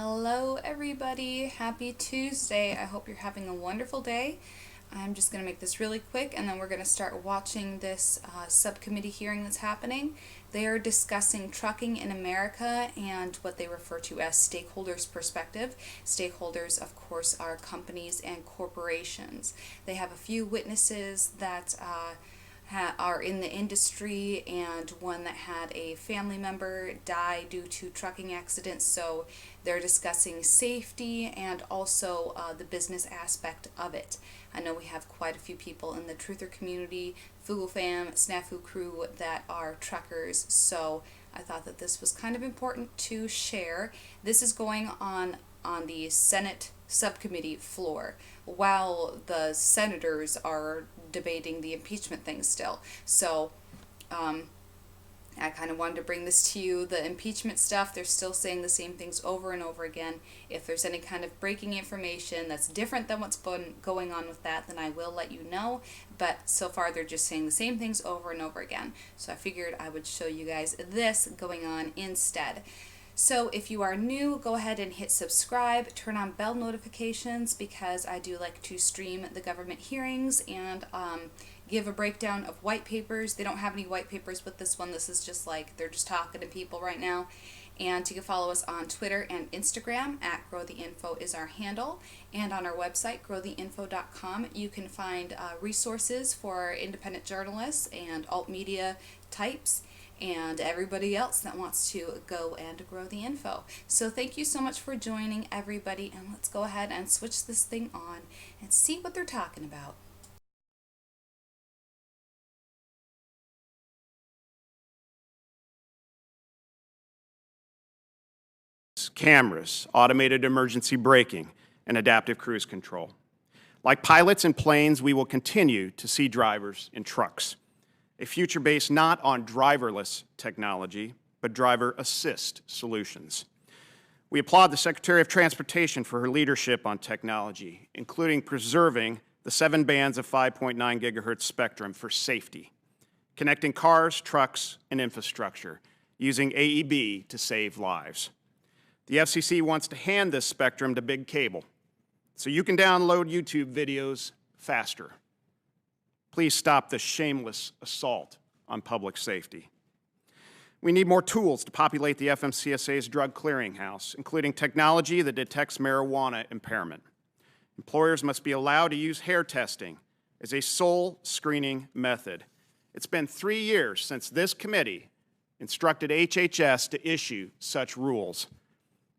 Hello, everybody. Happy Tuesday. I hope you're having a wonderful day. I'm just going to make this really quick and then we're going to start watching this subcommittee hearing that's happening. They are discussing trucking in America and what they refer to as stakeholders' perspective. Stakeholders, of course, are companies and corporations. They have a few witnesses that are in the industry and one that had a family member die due to trucking accidents. So they're discussing safety and also the business aspect of it. I know we have quite a few people in the truther community, Fugu fam, Snafu crew that are truckers. So I thought that this was kind of important to share. This is going on the Senate subcommittee floor while the senators are debating the impeachment thing still. So I kind of wanted to bring this to you. The impeachment stuff, they're still saying the same things over and over again. If there's any kind of breaking information that's different than what's been going on with that, then I will let you know. But so far, they're just saying the same things over and over again. So I figured I would show you guys this going on instead. So if you are new, go ahead and hit subscribe, turn on bell notifications because I do like to stream the government hearings and give a breakdown of white papers. They don't have any white papers with this one. This is just like they're just talking to people right now. And you can follow us on Twitter and Instagram at GrowTheInfo is our handle. And on our website, growtheinfo.com, you can find resources for independent journalists and alt media types and everybody else that wants to go and grow the info. So thank you so much for joining, everybody, and let's go ahead and switch this thing on and see what they're talking about. Cameras, automated emergency braking, and adaptive cruise control. Like pilots in planes, we will continue to see drivers in trucks, a future based not on driverless technology, but driver assist solutions. We applaud the Secretary of Transportation for her leadership on technology, including preserving the 7 bands of 5.9 gigahertz spectrum for safety, connecting cars, trucks, and infrastructure, using AEB to save lives. The FCC wants to hand this spectrum to big cable, so you can download YouTube videos faster. Please stop this shameless assault on public safety. We need more tools to populate the FMCSA's drug clearinghouse, including technology that detects marijuana impairment. Employers must be allowed to use hair testing as a sole screening method. It's been 3 years since this committee instructed HHS to issue such rules.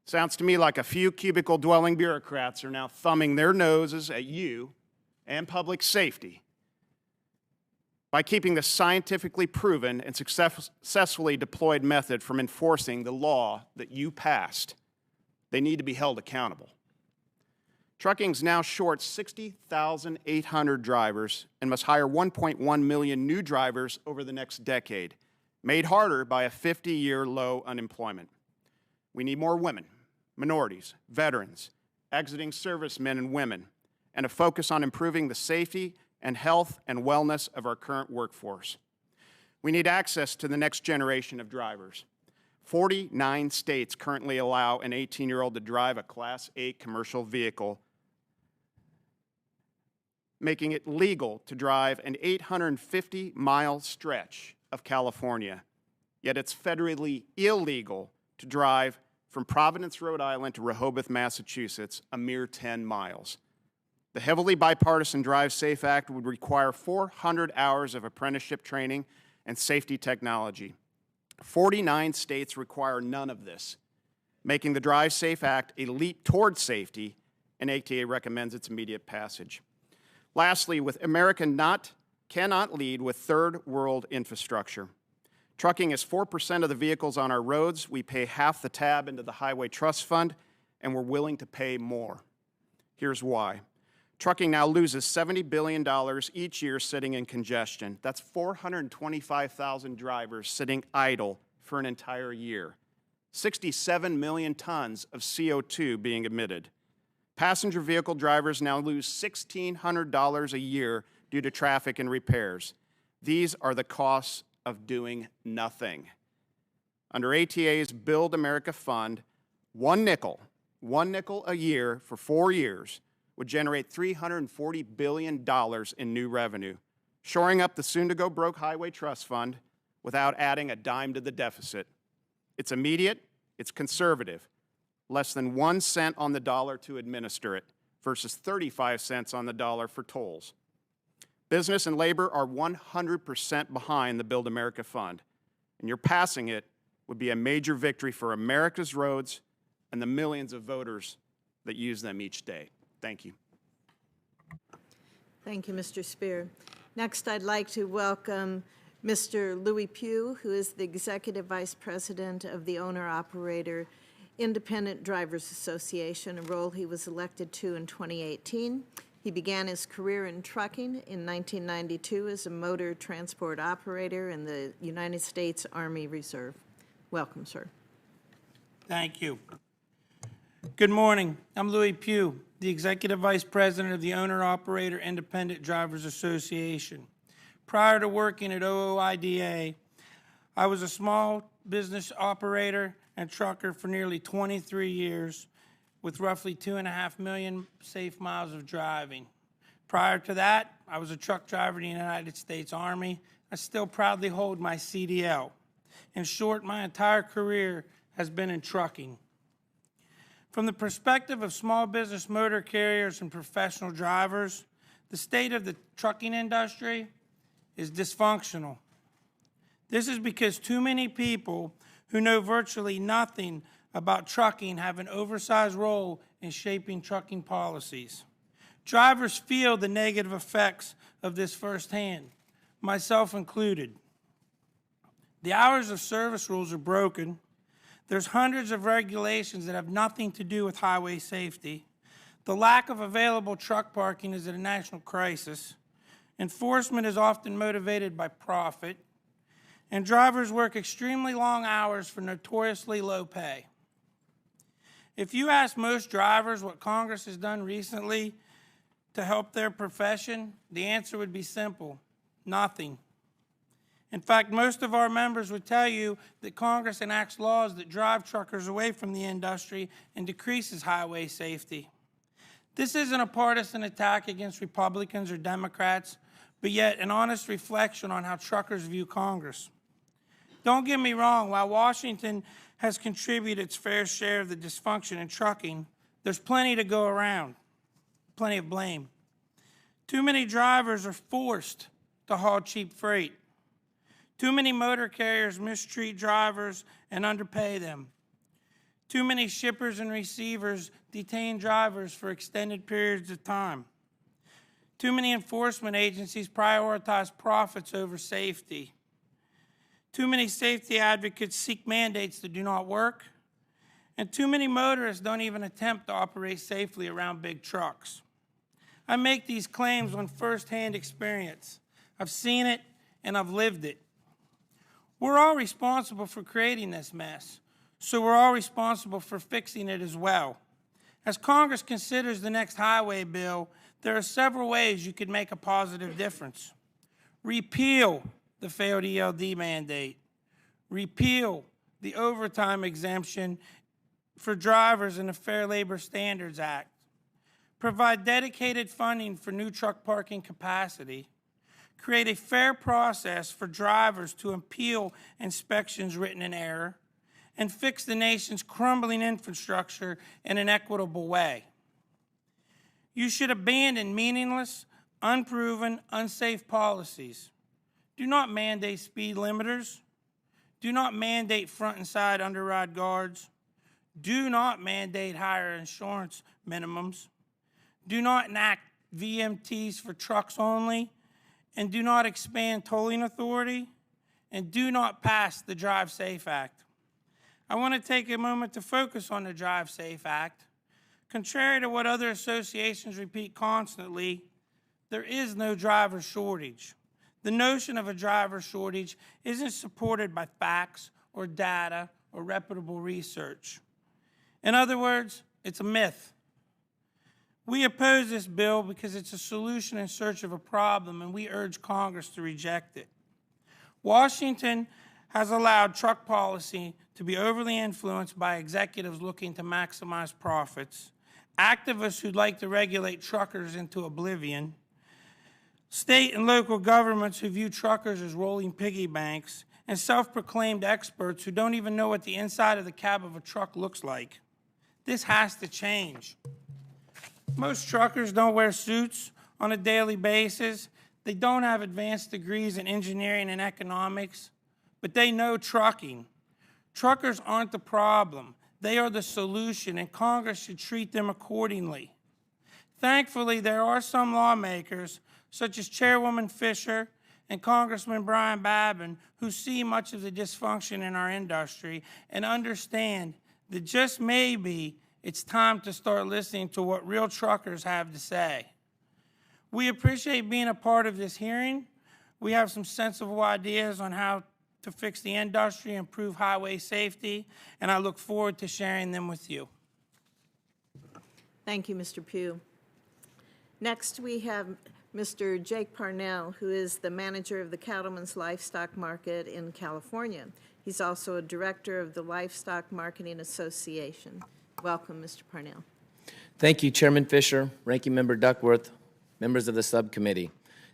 Sounds to me like a few cubicle-dwelling bureaucrats are now thumbing their noses at you and public safety by keeping the scientifically proven and successfully deployed method from enforcing the law that you passed. They need to be held accountable. Trucking is now short 60,800 drivers and must hire 1.1 million new drivers over the next decade, made harder by a 50-year low unemployment. We need more women, minorities, veterans, exiting servicemen and women, and a focus on improving the safety and health and wellness of our current workforce. We need access to the next generation of drivers. 49 states currently allow an 18-year-old to drive a Class 8 commercial vehicle, making it legal to drive an 850-mile stretch of California. Yet it's federally illegal to drive from Providence, Rhode Island to Rehoboth, Massachusetts, a mere 10 miles. The heavily bipartisan Drive Safe Act would require 400 hours of apprenticeship training and safety technology. 49 states require none of this, making the Drive Safe Act a leap toward safety, and ATA recommends its immediate passage. Lastly, America cannot lead with third world infrastructure. Trucking is 4% of the vehicles on our roads. We pay half the tab into the Highway Trust Fund, and we're willing to pay more. Here's why. Trucking now loses $70 billion each year sitting in congestion. That's 425,000 drivers sitting idle for an entire year. 67 million tons of CO2 being emitted. Passenger vehicle drivers now lose $1,600 a year due to traffic and repairs. These are the costs of doing nothing. Under ATA's Build America Fund, 1 nickel 1 nickel a year for 4 years would generate $340 billion in new revenue, shoring up the soon-to-go-broke Highway Trust Fund without adding a dime to the deficit. It's immediate, it's conservative, less than 1 cent on the dollar to administer it versus 35 cents on the dollar for tolls. Business and labor are 100% behind the Build America Fund, and your passing it would be a major victory for America's roads and the millions of voters that use them each day. Thank you. Thank you, Mr. Spear. Next, I'd like to welcome Mr. Louis Pugh, who is the Executive Vice President of the Owner-Operator Independent Drivers Association, a role he was elected to in 2018. He began his career in trucking in 1992 as a motor transport operator in the United States Army Reserve. Welcome, sir. Thank you. Good morning. I'm Louis Pugh, the Executive Vice President of the Owner-Operator Independent Drivers Association. Prior to working at OOIDA, I was a small business operator and trucker for nearly 23 years with roughly 2.5 million safe miles of driving. Prior to that, I was a truck driver in the United States Army. I still proudly hold my CDL. In short, my entire career has been in trucking. From the perspective of small business motor carriers and professional drivers, the state of the trucking industry is dysfunctional. This is because too many people who know virtually nothing about trucking have an oversized role in shaping trucking policies. Drivers feel the negative effects of this firsthand, myself included. The hours of service rules are broken. There's hundreds of regulations that have nothing to do with highway safety. The lack of available truck parking is a national crisis. Enforcement is often motivated by profit. And drivers work extremely long hours for notoriously low pay. If you ask most drivers what Congress has done recently to help their profession, the answer would be simple: nothing. In fact, most of our members would tell you that Congress enacts laws that drive truckers away from the industry and decreases highway safety. This isn't a partisan attack against Republicans or Democrats, but yet an honest reflection on how truckers view Congress. Don't get me wrong, while Washington has contributed its fair share of the dysfunction in trucking, there's plenty to go around, plenty of blame. Too many drivers are forced to haul cheap freight. Too many motor carriers mistreat drivers and underpay them. Too many shippers and receivers detain drivers for extended periods of time. Too many enforcement agencies prioritize profits over safety. Too many safety advocates seek mandates that do not work. And too many motorists don't even attempt to operate safely around big trucks. I make these claims on firsthand experience. I've seen it and I've lived it. We're all responsible for creating this mess, so we're all responsible for fixing it as well. As Congress considers the next highway bill, there are several ways you could make a positive difference. Repeal the failed ELD mandate. Repeal the overtime exemption for drivers in the Fair Labor Standards Act. Provide dedicated funding for new truck parking capacity. Create a fair process for drivers to appeal inspections written in error, and fix the nation's crumbling infrastructure in an equitable way. You should abandon meaningless, unproven, unsafe policies. Do not mandate speed limiters. Do not mandate front and side underride guards. Do not mandate higher insurance minimums. Do not enact VMTs for trucks only, and do not expand tolling authority, and do not pass the Drive Safe Act. I want to take a moment to focus on the Drive Safe Act. Contrary to what other associations repeat constantly, there is no driver shortage. The notion of a driver shortage isn't supported by facts or data or reputable research. In other words, it's a myth. We oppose this bill because it's a solution in search of a problem, and we urge Congress to reject it. Washington has allowed truck policy to be overly influenced by executives looking to maximize profits, activists who'd like to regulate truckers into oblivion, state and local governments who view truckers as rolling piggy banks, and self-proclaimed experts who don't even know what the inside of the cab of a truck looks like. This has to change. Most truckers don't wear suits on a daily basis. They don't have advanced degrees in engineering and economics, but they know trucking. Truckers aren't the problem. They are the solution, and Congress should treat them accordingly. Thankfully, there are some lawmakers, such as Chairwoman Fisher and Congressman Brian Babin, who see much of the dysfunction in our industry and understand that just maybe it's time to start listening to what real truckers have to say. We appreciate being a part of this hearing. We have some sensible ideas on how to fix the industry, improve highway safety, and I look forward to sharing them with you. Thank you, Mr. Pugh. Next, we have Mr. Jake Parnell, who is the manager of the Cattlemen's Livestock Market in California. He's also a director of the Livestock Marketing Association. Welcome, Mr. Parnell. Thank you, Chairman Fisher, Ranking Member Duckworth, members of the subcommittee.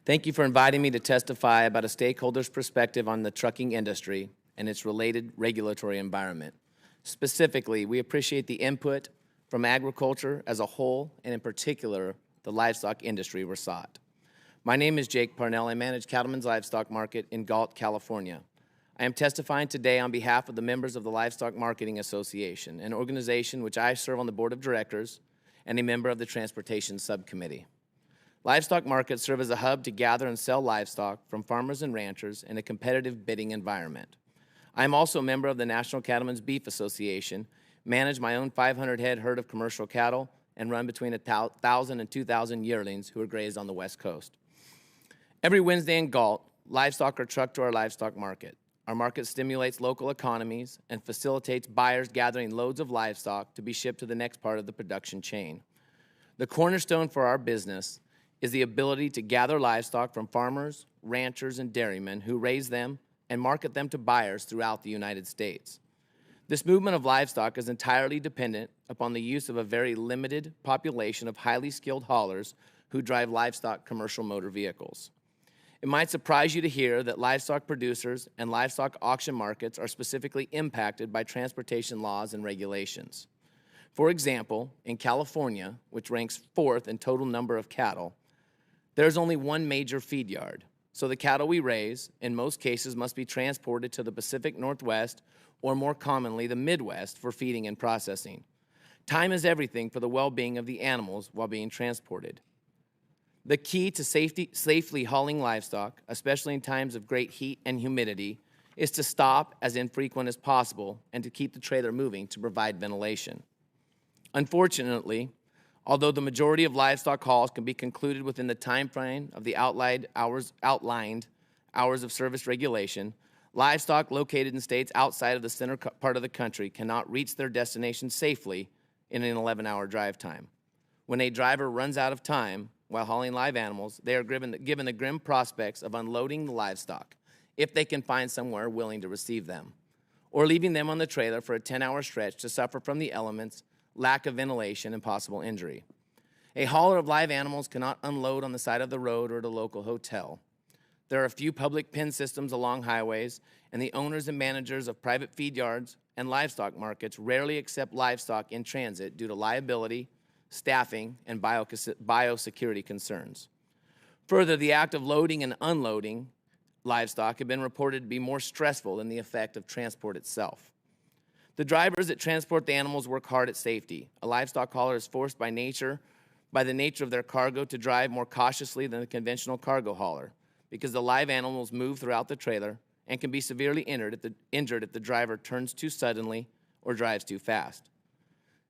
Thank you for inviting me to testify about a stakeholder's perspective on the trucking industry and its related regulatory environment. Specifically, we appreciate the input from agriculture as a whole, and in particular, the livestock industry were sought. My name is Jake Parnell. I manage Cattlemen's Livestock Market in Galt, California. I am testifying today on behalf of the members of the Livestock Marketing Association, an organization which I serve on the board of directors and a member of the Transportation Subcommittee. Livestock markets serve as a hub to gather and sell livestock from farmers and ranchers in a competitive bidding environment. I am also a member of the National Cattlemen's Beef Association, manage my own 500-head herd of commercial cattle, and run between 1,000 and 2,000 yearlings who are grazed on the West Coast. Every Wednesday in Galt, livestock are trucked to our livestock market. Our market stimulates local economies and facilitates buyers gathering loads of livestock to be shipped to the next part of the production chain. The cornerstone for our business is the ability to gather livestock from farmers, ranchers, and dairymen who raise them and market them to buyers throughout the United States. This movement of livestock is entirely dependent upon the use of a very limited population of highly skilled haulers who drive livestock commercial motor vehicles. It might surprise you to hear that livestock producers and livestock auction markets are specifically impacted by transportation laws and regulations. For example, in California, which ranks 4th in total number of cattle, there's only one major feed yard, so the cattle we raise, in most cases, must be transported to the Pacific Northwest or more commonly the Midwest for feeding and processing. Time is everything for the well-being of the animals while being transported. The key to safely hauling livestock, especially in times of great heat and humidity, is to stop as infrequent as possible and to keep the trailer moving to provide ventilation. Unfortunately, although the majority of livestock hauls can be concluded within the time frame of the outlined hours of service regulation, livestock located in states outside of the center part of the country cannot reach their destination safely in an 11-hour drive time. When a driver runs out of time while hauling live animals, they are given the grim prospects of unloading the livestock, if they can find somewhere willing to receive them, or leaving them on the trailer for a 10-hour stretch to suffer from the elements, lack of ventilation, and possible injury. A hauler of live animals cannot unload on the side of the road or at a local hotel. There are a few public pen systems along highways, and the owners and managers of private feed yards and livestock markets rarely accept livestock in transit due to liability, staffing, and biosecurity concerns. Further, the act of loading and unloading livestock have been reported to be more stressful than the effect of transport itself. The drivers that transport the animals work hard at safety. A livestock hauler is forced by the nature of their cargo to drive more cautiously than a conventional cargo hauler, because the live animals move throughout the trailer and can be severely injured if the driver turns too suddenly or drives too fast.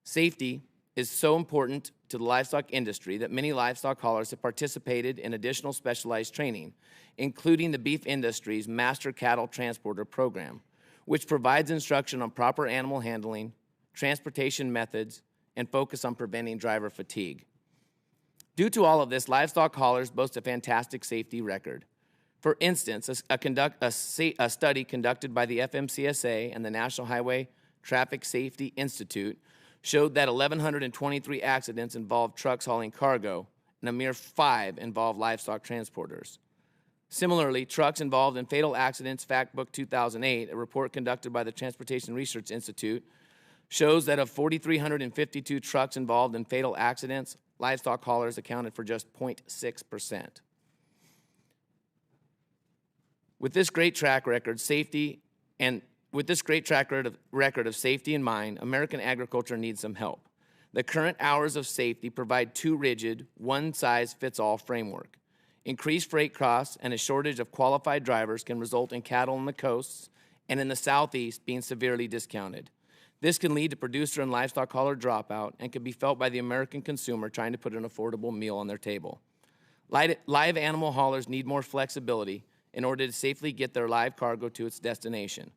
Safety is so important to the livestock industry that many livestock haulers have participated in additional specialized training, including the beef industry's Master Cattle Transporter program, which provides instruction on proper animal handling, transportation methods, and focus on preventing driver fatigue. Due to all of this, livestock haulers boast a fantastic safety record. For instance, a study conducted by the FMCSA and the National Highway Traffic Safety Institute showed that 1,123 accidents involved trucks hauling cargo, and a mere 5 involved livestock transporters. Similarly, trucks involved in fatal accidents, Factbook 2008, a report conducted by the Transportation Research Institute, shows that of 4,352 trucks involved in fatal accidents, livestock haulers accounted for just 0.6%. With this great track record of safety in mind, American agriculture needs some help. The current hours of safety provide too rigid, one-size-fits-all framework. Increased freight costs and a shortage of qualified drivers can result in cattle on the coasts and in the southeast being severely discounted. This can lead to producer and livestock hauler dropout and can be felt by the American consumer trying to put an affordable meal on their table. Live animal haulers need more flexibility in order to safely get their live cargo to its destination.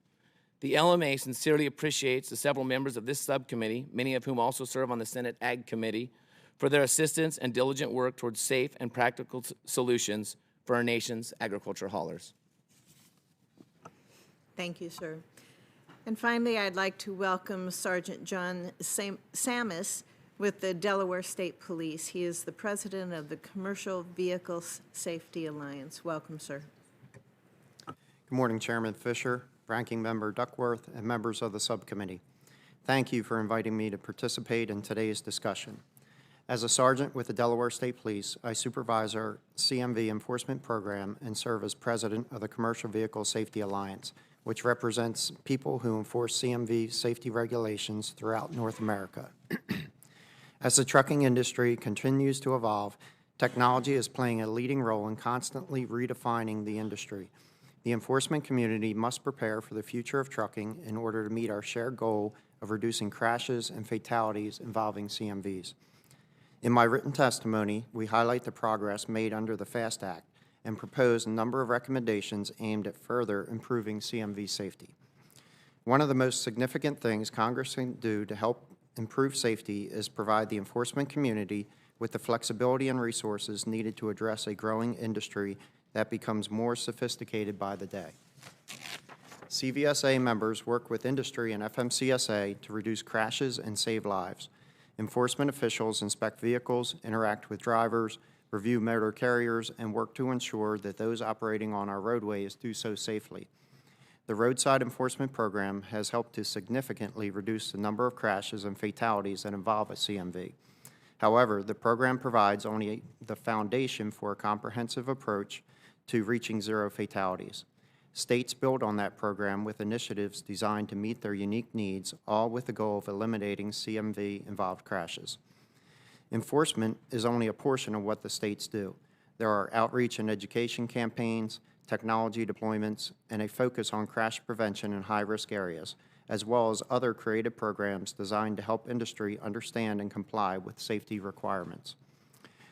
The LMA sincerely appreciates the several members of this subcommittee, many of whom also serve on the Senate Ag Committee, for their assistance and diligent work towards safe and practical solutions for our nation's agriculture haulers. Thank you, sir. And finally, I'd like to welcome Sergeant John Samus with the Delaware State Police. He is the president of the Commercial Vehicle Safety Alliance. Welcome, sir. Good morning, Chairman Fisher, Ranking Member Duckworth, and members of the subcommittee. Thank you for inviting me to participate in today's discussion. As a sergeant with the Delaware State Police, I supervise our CMV enforcement program and serve as president of the Commercial Vehicle Safety Alliance, which represents people who enforce CMV safety regulations throughout North America. As the trucking industry continues to evolve, technology is playing a leading role in constantly redefining the industry. The enforcement community must prepare for the future of trucking in order to meet our shared goal of reducing crashes and fatalities involving CMVs. In my written testimony, we highlight the progress made under the FAST Act and propose a number of recommendations aimed at further improving CMV safety. One of the most significant things Congress can do to help improve safety is provide the enforcement community with the flexibility and resources needed to address a growing industry that becomes more sophisticated by the day. CVSA members work with industry and FMCSA to reduce crashes and save lives. Enforcement officials inspect vehicles, interact with drivers, review motor carriers, and work to ensure that those operating on our roadways do so safely. The roadside enforcement program has helped to significantly reduce the number of crashes and fatalities that involve a CMV. However, the program provides only the foundation for a comprehensive approach to reaching zero fatalities. States build on that program with initiatives designed to meet their unique needs, all with the goal of eliminating CMV-involved crashes. Enforcement is only a portion of what the states do. There are outreach and education campaigns, technology deployments, and a focus on crash prevention in high-risk areas, as well as other creative programs designed to help industry understand and comply with safety requirements.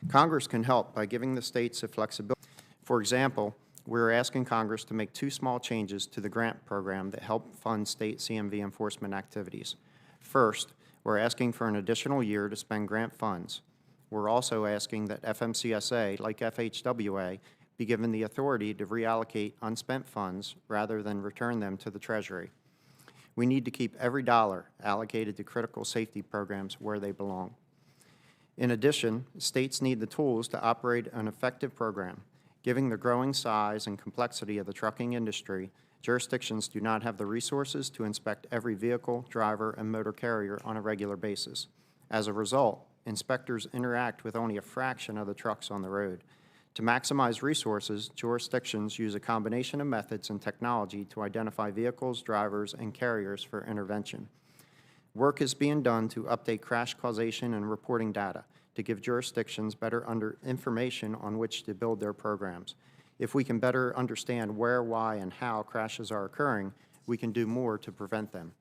Congress can help by giving the states the flexibility. For example, we're asking Congress to make 2 small changes to the grant program that help fund state CMV enforcement activities. First, we're asking for an additional year to spend grant funds. We're also asking that FMCSA, like FHWA, be given the authority to reallocate unspent funds rather than return them to the Treasury. We need to keep every dollar allocated to critical safety programs where they belong. In addition, states need the tools to operate an effective program. Given the growing size and complexity of the trucking industry, jurisdictions do not have the resources to inspect every vehicle, driver, and motor carrier on a regular basis. As a result, inspectors interact with only a fraction of the trucks on the road. To maximize resources, jurisdictions use a combination of methods and technology to identify vehicles, drivers, and carriers for intervention. Work is being done to update crash causation and reporting data to give jurisdictions better information on which to build their programs. If we can better understand where, why, and how crashes are occurring, we can do more to prevent them.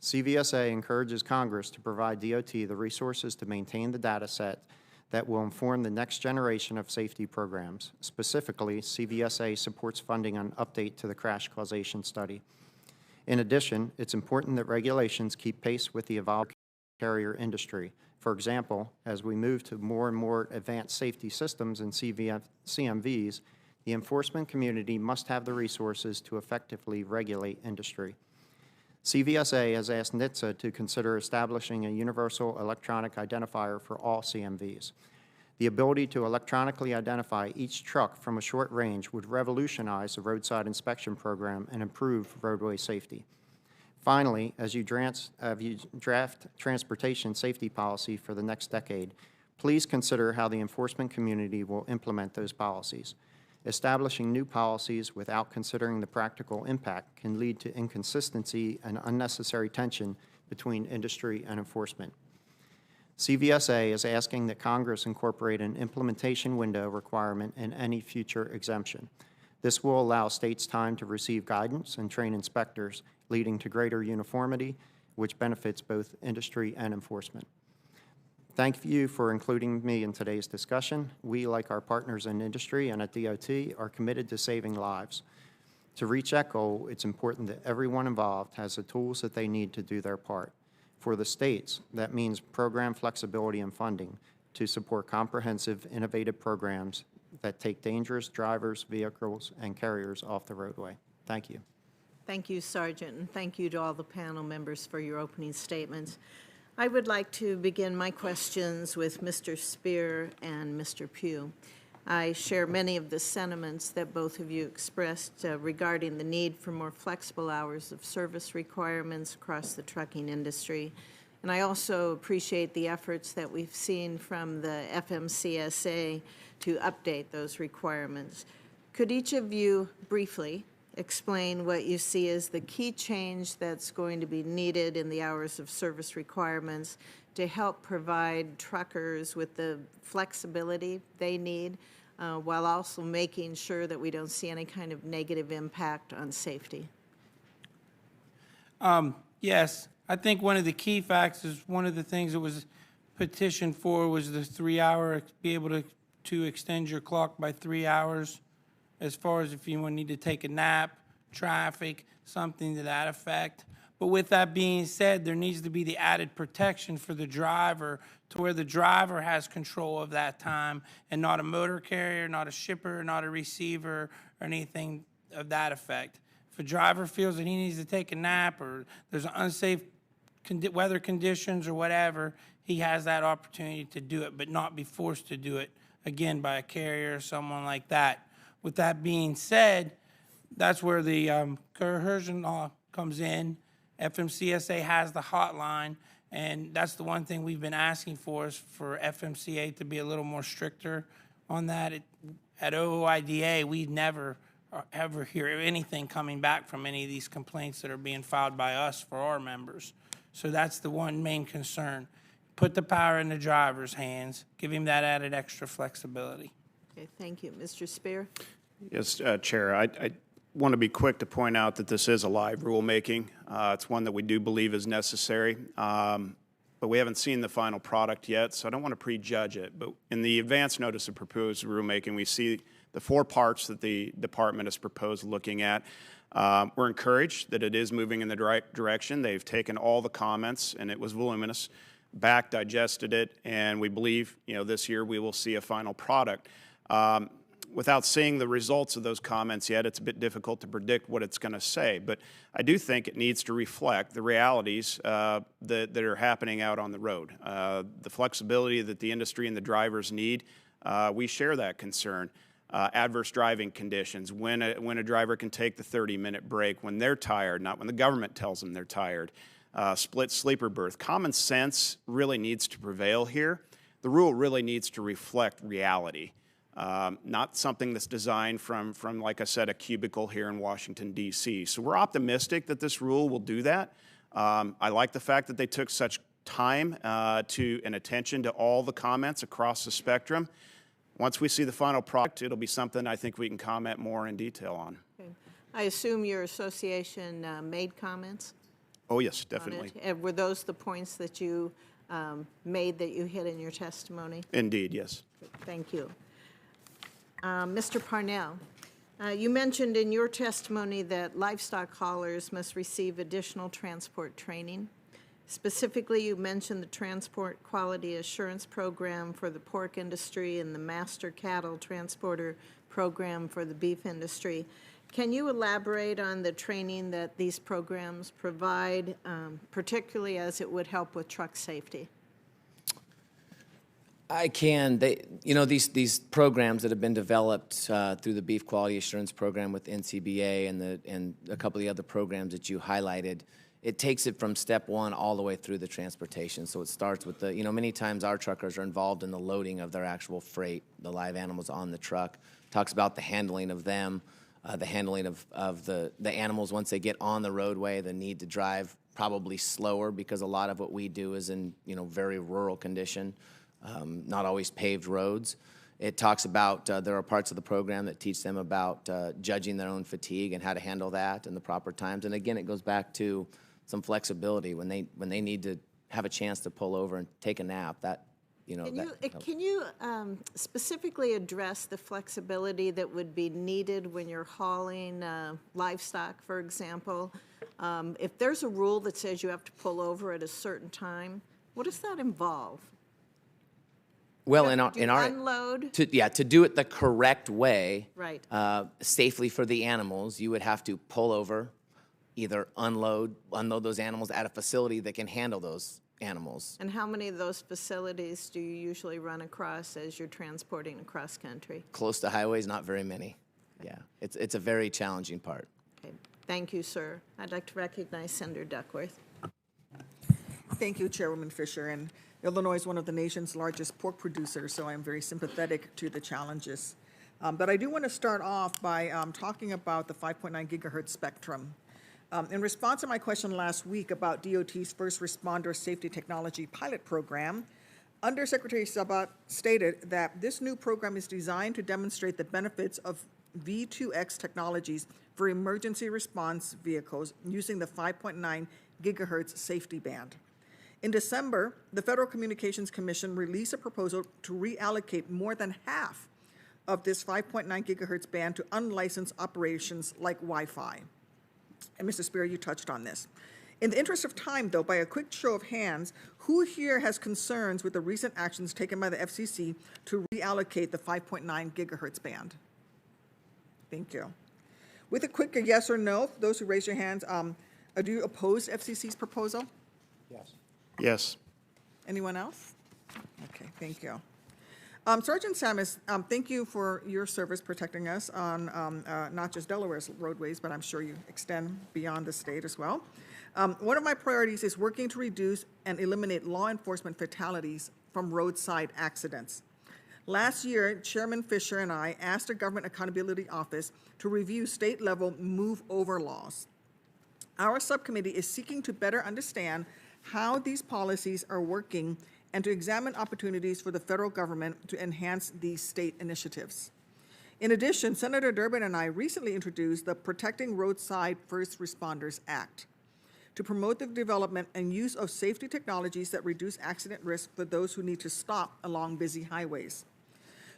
CVSA encourages Congress to provide DOT the resources to maintain the data set that will inform the next generation of safety programs. Specifically, CVSA supports funding an update to the crash causation study. In addition, it's important that regulations keep pace with the evolving carrier industry. For example, as we move to more and more advanced safety systems in CMVs, The enforcement community must have the resources to effectively regulate industry. CVSA has asked NHTSA to consider establishing a universal electronic identifier for all CMVs. The ability to electronically identify each truck from a short range would revolutionize the roadside inspection program and improve roadway safety. Finally, as you draft transportation safety policy for the next decade, please consider how the enforcement community will implement those policies. Establishing new policies without considering the practical impact can lead to inconsistency and unnecessary tension between industry and enforcement. CVSA is asking that Congress incorporate an implementation window requirement in any future exemption. This will allow states time to receive guidance and train inspectors, leading to greater uniformity, which benefits both industry and enforcement. Thank you for including me in today's discussion. We, like our partners in industry and at DOT, are committed to saving lives. To reach that goal, it's important that everyone involved has the tools that they need to do their part. For the states, that means program flexibility and funding to support comprehensive, innovative programs that take dangerous drivers, vehicles, and carriers off the roadway. Thank you. Thank you, Sergeant, and thank you to all the panel members for your opening statements. I would like to begin my questions with Mr. Spear and Mr. Pugh. I share many of the sentiments that both of you expressed regarding the need for more flexible hours of service requirements across the trucking industry. And I also appreciate the efforts that we've seen from the FMCSA to update those requirements. Could each of you briefly explain what you see as the key change that's going to be needed in the hours of service requirements to help provide truckers with the flexibility they need while also making sure that we don't see any kind of negative impact on safety? Yes, I think one of the key facts is one of the things that was petitioned for was the 3-hour, be able to extend your clock by 3 hours as far as if you need to take a nap, traffic, something to that effect. But with that being said, there needs to be the added protection for the driver to where the driver has control of that time and not a motor carrier, not a shipper, not a receiver, or anything of that effect. If a driver feels that he needs to take a nap or there's unsafe weather conditions or whatever, he has that opportunity to do it, but not be forced to do it, again, by a carrier or someone like that. With that being said, that's where the coercion law comes in. FMCSA has the hotline, and that's the one thing we've been asking for is for FMCA to be a little more stricter on that. At OOIDA, we never ever hear anything coming back from any of these complaints that are being filed by us for our members. So that's the one main concern. Put the power in the driver's hands. Give him that added extra flexibility. Okay, thank you. Mr. Spear? Yes, Chair. I want to be quick to point out that this is a live rulemaking. It's one that we do believe is necessary, but we haven't seen the final product yet, so I don't want to prejudge it. But in the advance notice of proposed rulemaking, we see the 4 parts that the department has proposed looking at. We're encouraged that it is moving in the right direction. They've taken all the comments, and it was voluminous, back, digested it, and we believe, this year we will see a final product. Without seeing the results of those comments yet, it's a bit difficult to predict what it's going to say. But I do think it needs to reflect the realities that are happening out on the road. The flexibility that the industry and the drivers need, we share that concern. Adverse driving conditions, when a driver can take the 30-minute break when they're tired, not when the government tells them they're tired. Split sleeper berth. Common sense really needs to prevail here. The rule really needs to reflect reality. Not something that's designed from, like I said, a cubicle here in Washington, D.C. So we're optimistic that this rule will do that. I like the fact that they took such time and attention to all the comments across the spectrum. Once we see the final product, it'll be something I think we can comment more in detail on. Okay. I assume your association made comments? Oh, yes, definitely. Were those the points that you made that you hit in your testimony? Indeed, yes. Thank you. Mr. Parnell, you mentioned in your testimony that livestock haulers must receive additional transport training. Specifically, you mentioned the Transport Quality Assurance Program for the pork industry and the Master Cattle Transporter program for the beef industry. Can you elaborate on the training that these programs provide, particularly as it would help with truck safety? I can. These programs that have been developed through the Beef Quality Assurance Program with NCBA and a couple of the other programs that you highlighted, it takes it from step one all the way through the transportation. So it starts with many times our truckers are involved in the loading of their actual freight, the live animals on the truck. Talks about the handling of them, the handling of the animals once they get on the roadway, the need to drive probably slower because a lot of what we do is in very rural condition, not always paved roads. It talks about there are parts of the program that teach them about judging their own fatigue and how to handle that in the proper times. And again, it goes back to some flexibility when they need to have a chance to pull over and take a nap. Can you specifically address the flexibility that would be needed when you're hauling livestock, for example? If there's a rule that says you have to pull over at a certain time, what does that involve? Well, unload? to do it the correct way, Right. Safely for the animals, you would have to pull over, either unload those animals at a facility that can handle those animals. And how many of those facilities do you usually run across as you're transporting across country? Close to highways, not very many. Yeah, it's a very challenging part. Okay. Thank you, sir. I'd like to recognize Senator Duckworth. Thank you, Chairwoman Fisher. And Illinois is one of the nation's largest pork producers, so I'm very sympathetic to the challenges. But I do want to start off by talking about the 5.9 gigahertz spectrum. In response to my question last week about DOT's First Responder Safety Technology Pilot Program, Undersecretary Sabat stated that this new program is designed to demonstrate the benefits of V2X technologies for emergency response vehicles using the 5.9 gigahertz safety band. In December, the Federal Communications Commission released a proposal to reallocate more than half of this 5.9 gigahertz band to unlicensed operations like Wi-Fi. And Mr. Spear, you touched on this. In the interest of time, though, by a quick show of hands, who here has concerns with the recent actions taken by the FCC to reallocate the 5.9 gigahertz band? Thank you. With a quick yes or no, those who raise your hands, do you oppose FCC's proposal? Yes. Yes. Anyone else? Okay, thank you. Sergeant Samus, thank you for your service protecting us on not just Delaware's roadways, but I'm sure you extend beyond the state as well. One of my priorities is working to reduce and eliminate law enforcement fatalities from roadside accidents. Last year, Chairman Fisher and I asked the Government Accountability Office to review state-level move-over laws. Our subcommittee is seeking to better understand how these policies are working and to examine opportunities for the federal government to enhance these state initiatives. In addition, Senator Durbin and I recently introduced the Protecting Roadside First Responders Act to promote the development and use of safety technologies that reduce accident risk for those who need to stop along busy highways.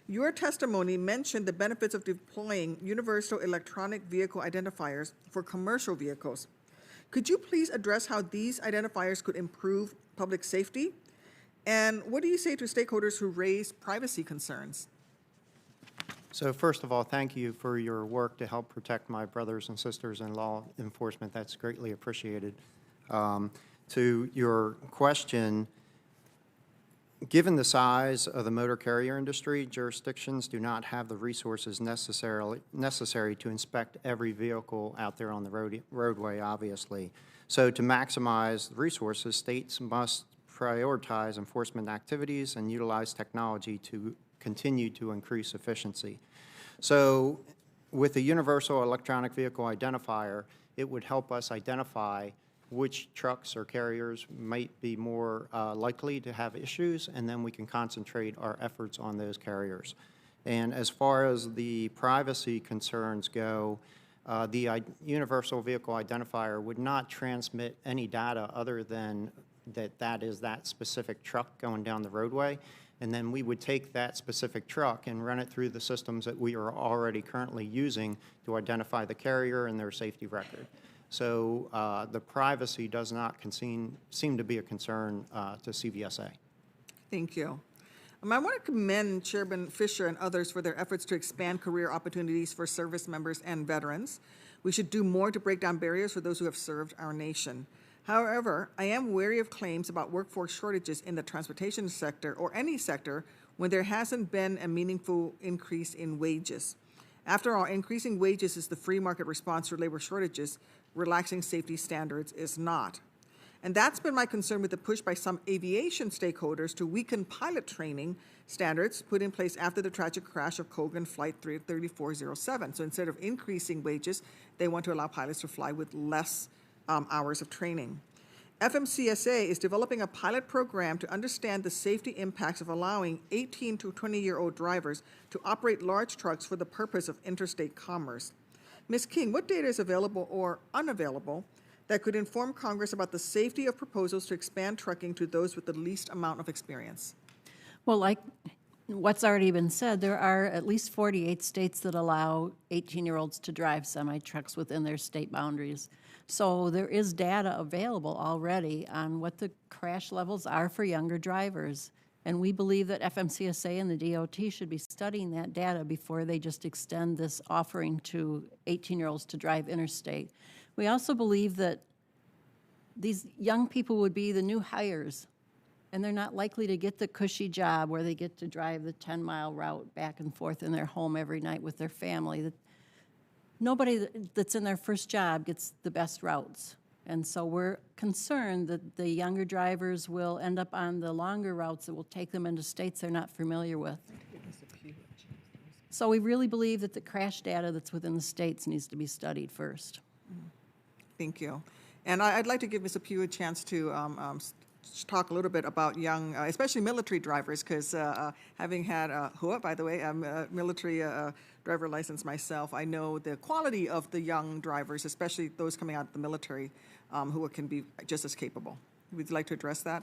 Your testimony mentioned the benefits of deploying universal electronic vehicle identifiers for commercial vehicles. Could you please address how these identifiers could improve public safety? And what do you say to stakeholders who raise privacy concerns? So first of all, thank you for your work to help protect my brothers and sisters in law enforcement. That's greatly appreciated. To your question, given the size of the motor carrier industry, jurisdictions do not have the resources necessary to inspect every vehicle out there on the roadway, obviously. So to maximize the resources, states must prioritize enforcement activities and utilize technology to continue to increase efficiency. So with the Universal Electronic Vehicle Identifier, it would help us identify which trucks or carriers might be more likely to have issues, and then we can concentrate our efforts on those carriers. And as far as the privacy concerns go, the Universal Vehicle Identifier would not transmit any data other than that is that specific truck going down the roadway, and then we would take that specific truck and run it through the systems that we are already currently using to identify the carrier and their safety record. So the privacy does not seem to be a concern to CVSA. Thank you. I want to commend Chairman Fisher and others for their efforts to expand career opportunities for service members and veterans. We should do more to break down barriers for those who have served our nation. However, I am wary of claims about workforce shortages in the transportation sector or any sector when there hasn't been a meaningful increase in wages. After all, increasing wages is the free market response to labor shortages. Relaxing safety standards is not. And that's been my concern with the push by some aviation stakeholders to weaken pilot training standards put in place after the tragic crash of Colgan Flight 3407. So instead of increasing wages, they want to allow pilots to fly with less hours of training. FMCSA is developing a pilot program to understand the safety impacts of allowing 18 to 20-year-old drivers to operate large trucks for the purpose of interstate commerce. Ms. King, what data is available or unavailable that could inform Congress about the safety of proposals to expand trucking to those with the least amount of experience? Well, like what's already been said, there are at least 48 states that allow 18-year-olds to drive semi-trucks within their state boundaries. So there is data available already on what the crash levels are for younger drivers. And we believe that FMCSA and the DOT should be studying that data before they just extend this offering to 18-year-olds to drive interstate. We also believe that these young people would be the new hires, and they're not likely to get the cushy job where they get to drive the 10-mile route back and forth in their home every night with their family. Nobody that's in their first job gets the best routes. And so we're concerned that the younger drivers will end up on the longer routes that will take them into states they're not familiar with. So we really believe that the crash data that's within the states needs to be studied first. Thank you. And I'd like to give Ms. Pugh a chance to talk a little bit about young, especially military drivers, because having had, by the way, I'm a military driver license myself, I know the quality of the young drivers, especially those coming out of the military, who can be just as capable. Would you like to address that?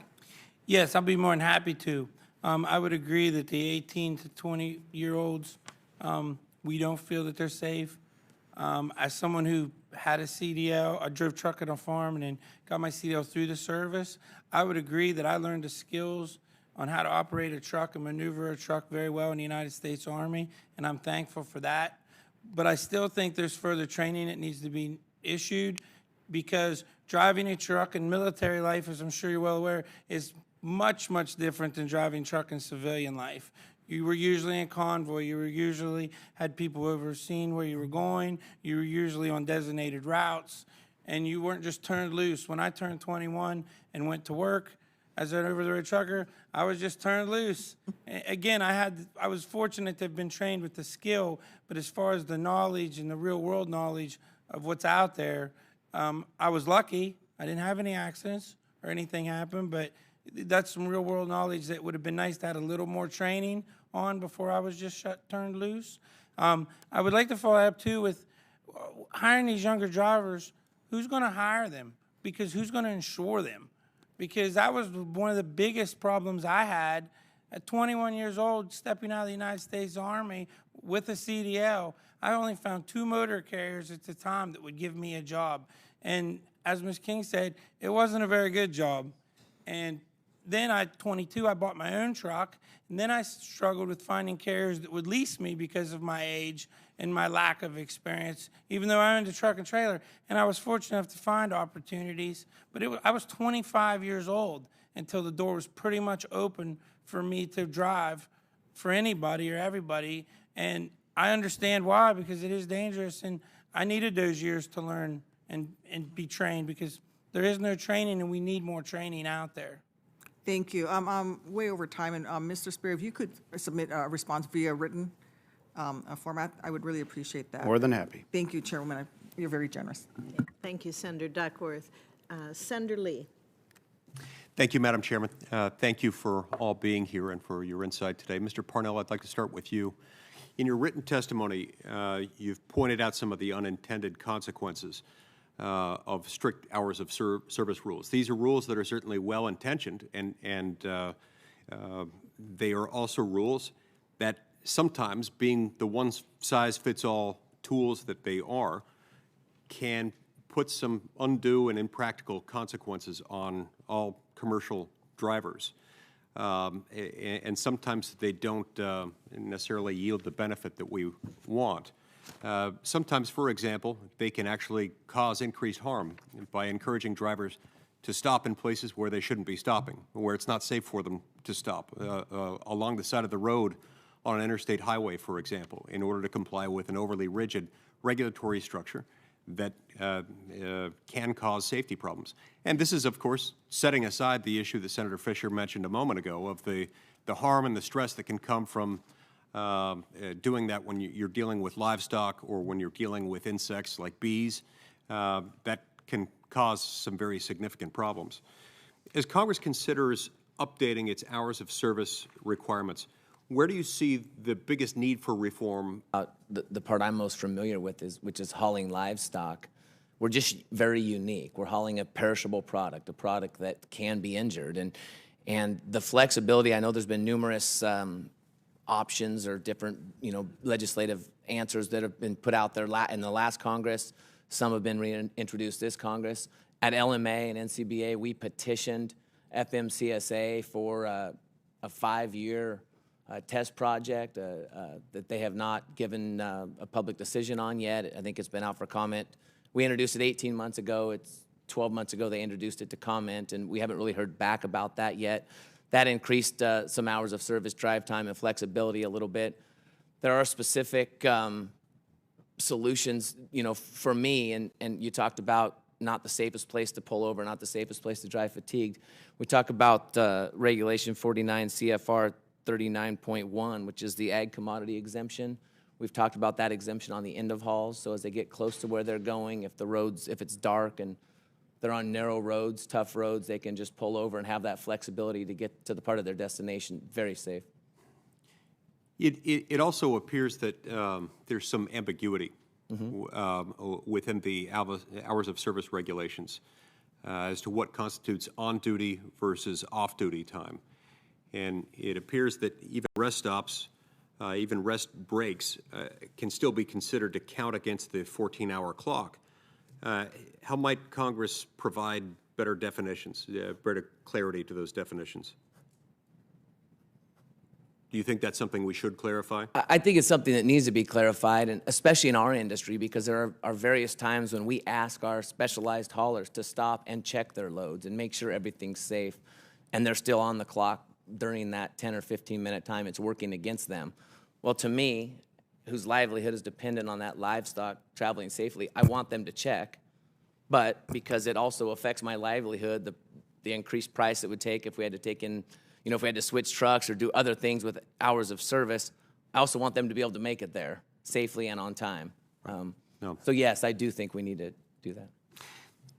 Yes, I'll be more than happy to. I would agree that the 18 to 20-year-olds, we don't feel that they're safe. As someone who had a CDL, I drove truck at a farm and then got my CDL through the service, I would agree that I learned the skills on how to operate a truck and maneuver a truck very well in the United States Army, and I'm thankful for that. But I still think there's further training that needs to be issued, because driving a truck in military life, as I'm sure you're well aware, is much, much different than driving truck in civilian life. You were usually in convoy. You were usually had people overseeing where you were going. You were usually on designated routes, and you weren't just turned loose. When I turned 21 and went to work as an over-the-road trucker, I was just turned loose. Again, I was fortunate to have been trained with the skill, but as far as the knowledge and the real-world knowledge of what's out there, I was lucky. I didn't have any accidents or anything happen, but that's some real-world knowledge that would have been nice to have a little more training on before I was just turned loose. I would like to follow up, too, with hiring these younger drivers. Who's going to hire them? Because who's going to insure them? Because that was one of the biggest problems I had at 21 years old, stepping out of the United States Army with a CDL. I only found 2 motor carriers at the time that would give me a job. And as Ms. King said, it wasn't a very good job. And then at 22, I bought my own truck, and then I struggled with finding carriers that would lease me because of my age and my lack of experience, even though I owned a truck and trailer. And I was fortunate enough to find opportunities, but I was 25 years old until the door was pretty much open for me to drive for anybody or everybody. And I understand why, because it is dangerous, and I needed those years to learn and be trained, because there is no training, and we need more training out there. Thank you. I'm way over time, and Mr. Spear, if you could submit a response via written format, I would really appreciate that. More than happy. Thank you, Chairwoman. You're very generous. Thank you, Senator Duckworth. Senator Lee. Thank you, Madam Chairman. Thank you for all being here and for your insight today. Mr. Parnell, I'd like to start with you. In your written testimony, you've pointed out some of the unintended consequences of strict hours of service rules. These are rules that are certainly well-intentioned, and they are also rules that sometimes, being the one-size-fits-all tools that they are, can put some undue and impractical consequences on all commercial drivers. and sometimes they don't necessarily yield the benefit that we want. Sometimes, for example, they can actually cause increased harm by encouraging drivers to stop in places where they shouldn't be stopping, where it's not safe for them to stop, along the side of the road on an interstate highway, for example, in order to comply with an overly rigid regulatory structure that can cause safety problems. And this is, of course, setting aside the issue that Senator Fisher mentioned a moment ago of the harm and the stress that can come from doing that when you're dealing with livestock or when you're dealing with insects like bees. That can cause some very significant problems. As Congress considers updating its hours of service requirements, where do you see the biggest need for reform? The part I'm most familiar with which is hauling livestock. We're just very unique. We're hauling a perishable product, a product that can be injured, and the flexibility. I know there's been numerous options or different, legislative answers that have been put out there in the last Congress. Some have been reintroduced this Congress. At LMA and NCBA, we petitioned FMCSA for a 5-year test project that they have not given a public decision on yet. I think it's been out for comment. We introduced it 18 months ago. It's 12 months ago they introduced it to comment, and we haven't really heard back about that yet. That increased some hours of service, drive time, and flexibility a little bit. There are specific solutions, for me, and you talked about not the safest place to pull over, not the safest place to drive fatigued. We talk about Regulation 49 CFR 39.1, which is the ag commodity exemption. We've talked about that exemption on the end of hauls, so as they get close to where they're going, if it's dark and they're on narrow roads, tough roads, they can just pull over and have that flexibility to get to the part of their destination very safe. It also appears that there's some ambiguity within the hours of service regulations as to what constitutes on-duty versus off-duty time. And it appears that even rest stops, even rest breaks, can still be considered to count against the 14-hour clock. How might Congress provide better definitions, better clarity to those definitions? Do you think that's something we should clarify? I think it's something that needs to be clarified, and especially in our industry, because there are various times when we ask our specialized haulers to stop and check their loads and make sure everything's safe, and they're still on the clock during that 10 or 15-minute time. It's working against them. Well, to me, whose livelihood is dependent on that livestock traveling safely, I want them to check, but because it also affects my livelihood, the increased price it would take if we had to take in, if we had to switch trucks or do other things with hours of service, I also want them to be able to make it there safely and on time. So yes, I do think we need to do that.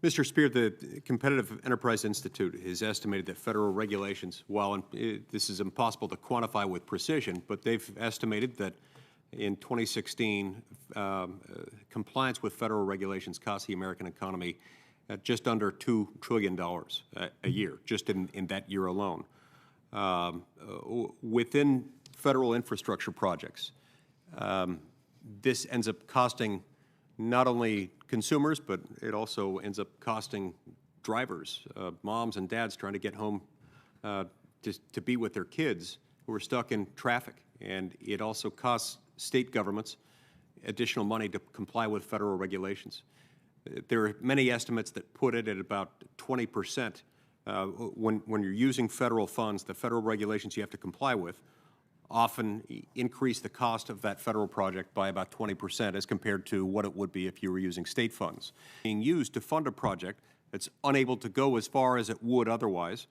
Mr. Spear, the Competitive Enterprise Institute has estimated that federal regulations, while this is impossible to quantify with precision, but they've estimated that in 2016, compliance with federal regulations cost the American economy just under $2 trillion a year, just in that year alone. Within federal infrastructure projects, this ends up costing not only consumers, but it also ends up costing drivers, moms and dads trying to get home to be with their kids who are stuck in traffic. And it also costs state governments additional money to comply with federal regulations. There are many estimates that put it at about 20%. When you're using federal funds, the federal regulations you have to comply with often increase the cost of that federal project by about 20% as compared to what it would be if you were using state funds. Being used to fund a project that's unable to go as far as it would otherwise.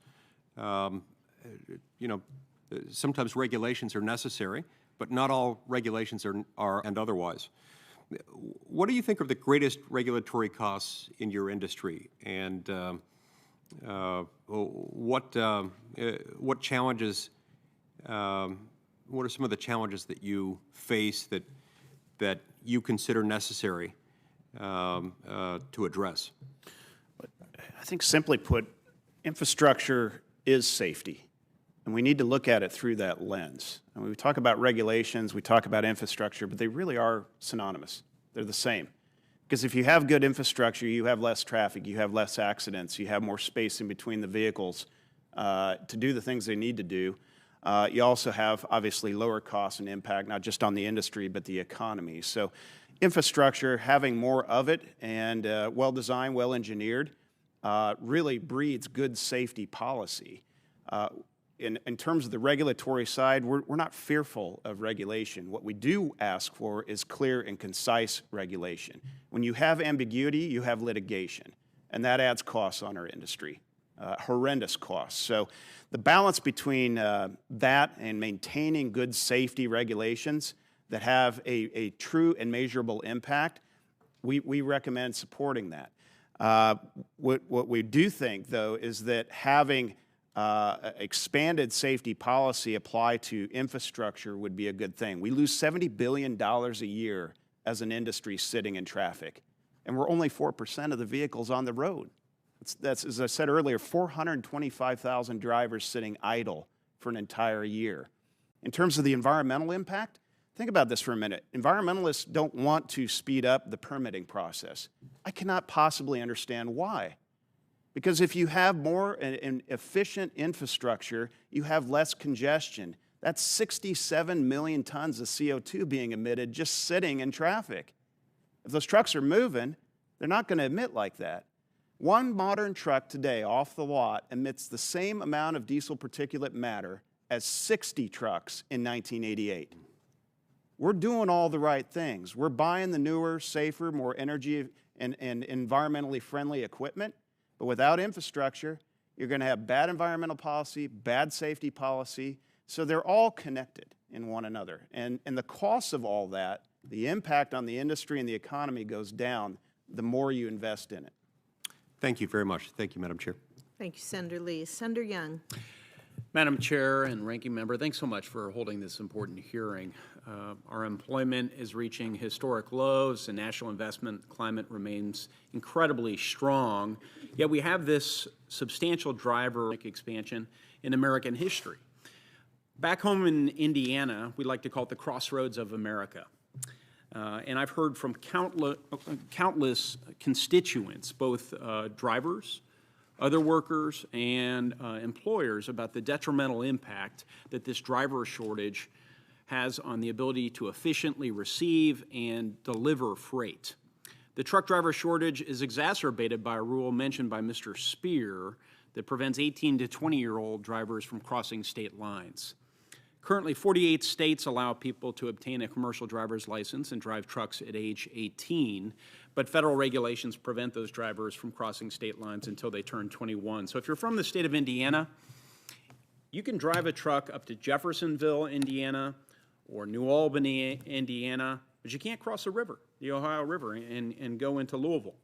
Sometimes regulations are necessary, but not all regulations are and otherwise. What do you think are the greatest regulatory costs in your industry, and what challenges? What are some of the challenges that you face that you consider necessary to address? I think simply put, infrastructure is safety, and we need to look at it through that lens. And when we talk about regulations, we talk about infrastructure, but they really are synonymous. They're the same. Because if you have good infrastructure, you have less traffic, you have less accidents, you have more space in between the vehicles. to do the things they need to do. You also have, obviously, lower costs and impact, not just on the industry, but the economy. So infrastructure, having more of it and well-designed, well-engineered, really breeds good safety policy. In terms of the regulatory side, we're not fearful of regulation. What we do ask for is clear and concise regulation. When you have ambiguity, you have litigation, and that adds costs on our industry, horrendous costs. So the balance between that and maintaining good safety regulations that have a true and measurable impact, we recommend supporting that. What we do think, though, is that having expanded safety policy apply to infrastructure would be a good thing. We lose $70 billion a year as an industry sitting in traffic, and we're only 4% of the vehicles on the road. That's, as I said earlier, 425,000 drivers sitting idle for an entire year. In terms of the environmental impact, think about this for a minute. Environmentalists don't want to speed up the permitting process. I cannot possibly understand why. Because if you have more and efficient infrastructure, you have less congestion. That's 67 million tons of CO2 being emitted just sitting in traffic. If those trucks are moving, they're not going to emit like that. One modern truck today off the lot emits the same amount of diesel particulate matter as 60 trucks in 1988. We're doing all the right things. We're buying the newer, safer, more energy and environmentally friendly equipment. But without infrastructure, you're going to have bad environmental policy, bad safety policy. So they're all connected in one another. And the cost of all that, the impact on the industry and the economy goes down the more you invest in it. Thank you very much. Thank you, Madam Chair. Thank you, Senator Lee. Senator Young. Madam Chair and Ranking Member, thanks so much for holding this important hearing. Our employment is reaching historic lows, and national investment climate remains incredibly strong, yet we have this substantial driver expansion in American history. Back home in Indiana, we like to call it the crossroads of America. And I've heard from countless constituents, both drivers, other workers, and employers about the detrimental impact that this driver shortage has on the ability to efficiently receive and deliver freight. The truck driver shortage is exacerbated by a rule mentioned by Mr. Spear that prevents 18 to 20-year-old drivers from crossing state lines. Currently, 48 states allow people to obtain a commercial driver's license and drive trucks at age 18, but federal regulations prevent those drivers from crossing state lines until they turn 21. So if you're from the state of Indiana, you can drive a truck up to Jeffersonville, Indiana, or New Albany, Indiana, but you can't cross the river, the Ohio River, and go into Louisville.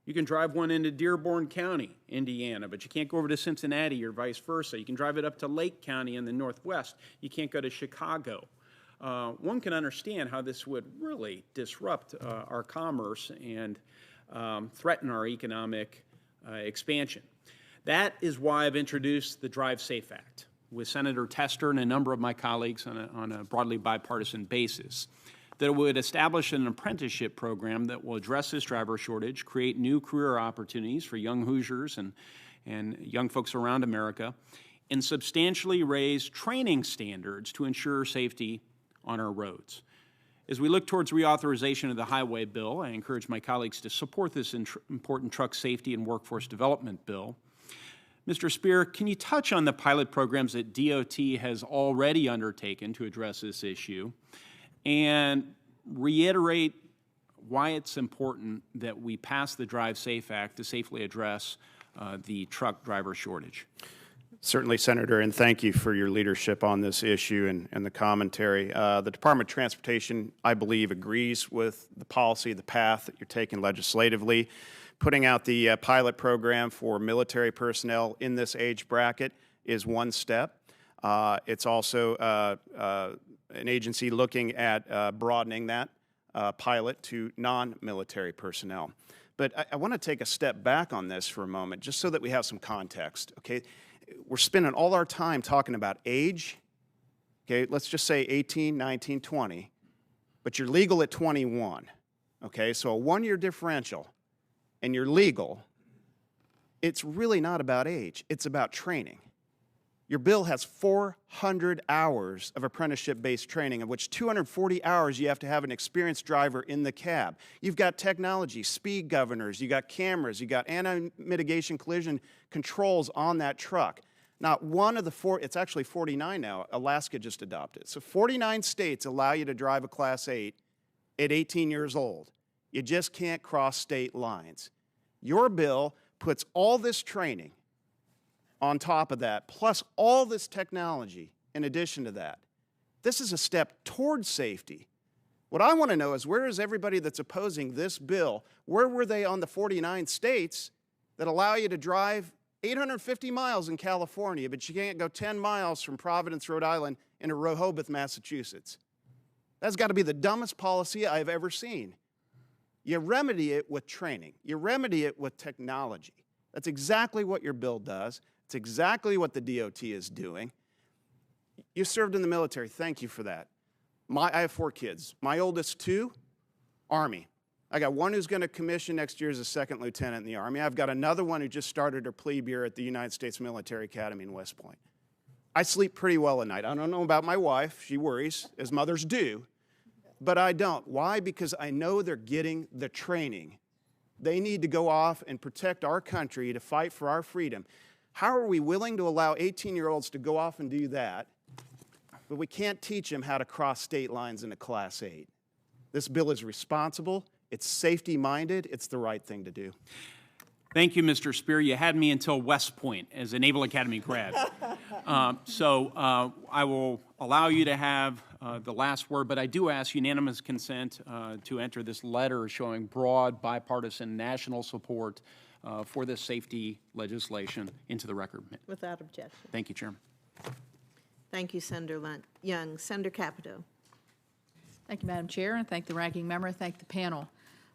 You can drive one into Dearborn County, Indiana, but you can't go over to Cincinnati or vice versa. You can drive it up to Lake County in the Northwest. You can't go to Chicago. One can understand how this would really disrupt our commerce and threaten our economic expansion. That is why I've introduced the Drive Safe Act with Senator Tester and a number of my colleagues on a broadly bipartisan basis that would establish an apprenticeship program that will address this driver shortage, create new career opportunities for young Hoosiers and young folks around America, and substantially raise training standards to ensure safety on our roads. As we look towards reauthorization of the highway bill, I encourage my colleagues to support this important truck safety and workforce development bill. Mr. Spear, can you touch on the pilot programs that DOT has already undertaken to address this issue and reiterate why it's important that we pass the Drive Safe Act to safely address the truck driver shortage? Certainly, Senator, and thank you for your leadership on this issue and the commentary. The Department of Transportation, I believe, agrees with the policy, the path that you're taking legislatively. Putting out the pilot program for military personnel in this age bracket is one step. It's also an agency looking at broadening that pilot to non-military personnel. But I want to take a step back on this for a moment, just so that we have some context, okay? We're spending all our time talking about age, okay? Let's just say 18, 19, 20, but you're legal at 21, okay? So a one-year differential, and you're legal. It's really not about age. It's about training. Your bill has 400 hours of apprenticeship-based training, of which 240 hours you have to have an experienced driver in the cab. You've got technology, speed governors, you got cameras, you got anti-mitigation collision controls on that truck. Not one of the it's actually 49 now, Alaska just adopted. So 49 states allow you to drive a Class 8 at 18 years old. You just can't cross state lines. Your bill puts all this training on top of that, plus all this technology in addition to that. This is a step towards safety. What I want to know is, where is everybody that's opposing this bill? Where were they on the 49 states that allow you to drive 850 miles in California, but you can't go 10 miles from Providence, Rhode Island into Rehoboth, Massachusetts? That's got to be the dumbest policy I've ever seen. You remedy it with training. You remedy it with technology. That's exactly what your bill does. It's exactly what the DOT is doing. You served in the military. Thank you for that. I have 4 kids. My oldest 2, Army. I got one who's going to commission next year as a 2nd lieutenant in the Army. I've got another one who just started her plebe year at the United States Military Academy in West Point. I sleep pretty well at night. I don't know about my wife. She worries, as mothers do. But I don't. Why? Because I know they're getting the training. They need to go off and protect our country, to fight for our freedom. How are we willing to allow 18-year-olds to go off and do that, but we can't teach them how to cross state lines in a Class 8? This bill is responsible. It's safety-minded. It's the right thing to do. Thank you, Mr. Spear. You had me until West Point as a Naval Academy grad. I will allow you to have the last word, but I do ask unanimous consent to enter this letter showing broad bipartisan national support for this safety legislation into the record. Without objection. Thank you, Chairman. Thank you, Senator Young. Senator Capito. Thank you, Madam Chair, and thank the ranking member, thank the panel.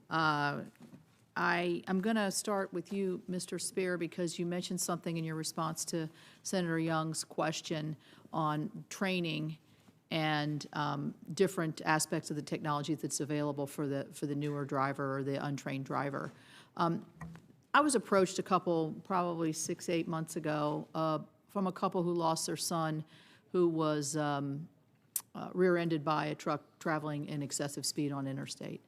I'm going to start with you, Mr. Spear, because you mentioned something in your response to Senator Young's question on training and different aspects of the technology that's available for the newer driver or the untrained driver. I was approached a couple, probably 6-8 months ago, from a couple who lost their son, who was rear-ended by a truck traveling in excessive speed on interstate.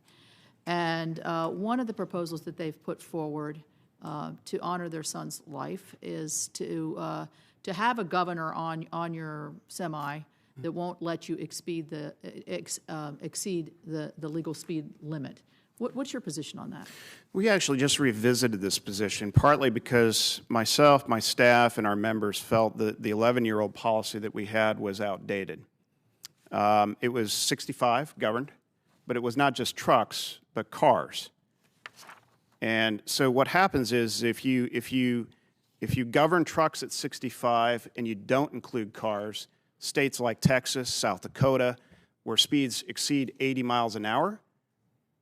And one of the proposals that they've put forward to honor their son's life is to have a governor on your semi that won't let you exceed the legal speed limit. What's your position on that? We actually just revisited this position, partly because myself, my staff, and our members felt that the 11-year-old policy that we had was outdated. It was 65 governed, but it was not just trucks, but cars. And so what happens is, if you govern trucks at 65 and you don't include cars, states like Texas, South Dakota, where speeds exceed 80 miles an hour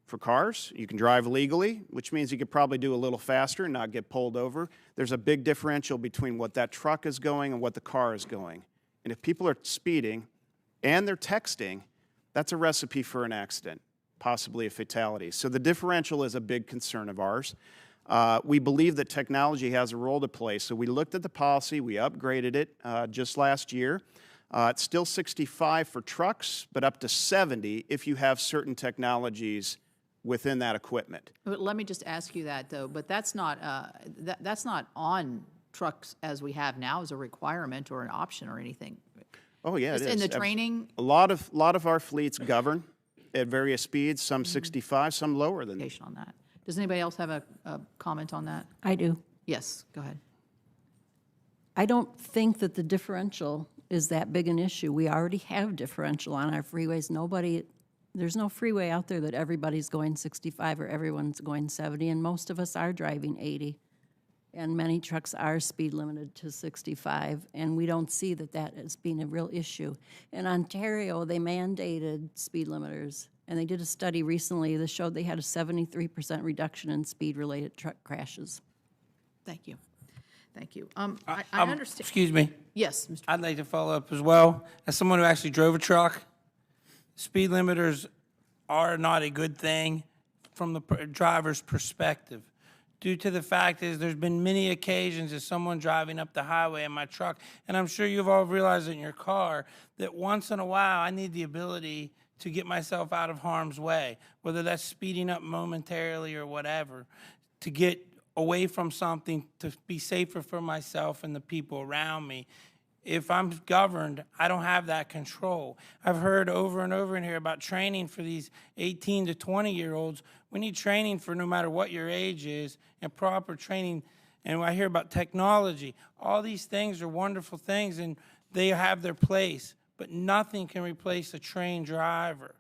for cars, you can drive legally, which means you could probably do a little faster and not get pulled over. There's a big differential between what that truck is going and what the car is going. And if people are speeding and they're texting, that's a recipe for an accident, possibly a fatality. So the differential is a big concern of ours. We believe that technology has a role to play, so we looked at the policy, we upgraded it just last year. It's still 65 for trucks, but up to 70 if you have certain technologies within that equipment. But let me just ask you that, though. But that's not that's not on trucks as we have now as a requirement or an option or anything. Oh yeah, it is. In the training, a lot of our fleets govern at various speeds. Some 65, some lower than that. on that. Does anybody else have a comment on that? I do. Yes, go ahead. I don't think that the differential is that big an issue. We already have differential on our freeways. There's no freeway out there that everybody's going 65 or everyone's going 70, and most of us are driving 80. And many trucks are speed limited to 65, and we don't see that as being a real issue. In Ontario, they mandated speed limiters, and they did a study recently that showed they had a 73% reduction in speed-related truck crashes. Thank you. Thank you. I understand. Excuse me. Yes, Mr. I'd like to follow up as well. As someone who actually drove a truck, speed limiters are not a good thing from the driver's perspective. due to the fact is there's been many occasions as someone driving up the highway in my truck, and I'm sure you've all realized in your car that once in a while I need the ability to get myself out of harm's way, whether that's speeding up momentarily or whatever, to get away from something, to be safer for myself and the people around me. If I'm governed, I don't have that control. I've heard over and over in here about training for these 18 to 20-year-olds. We need training for no matter what your age is, and proper training. And I hear about technology. All these things are wonderful things, and they have their place, but nothing can replace a trained driver.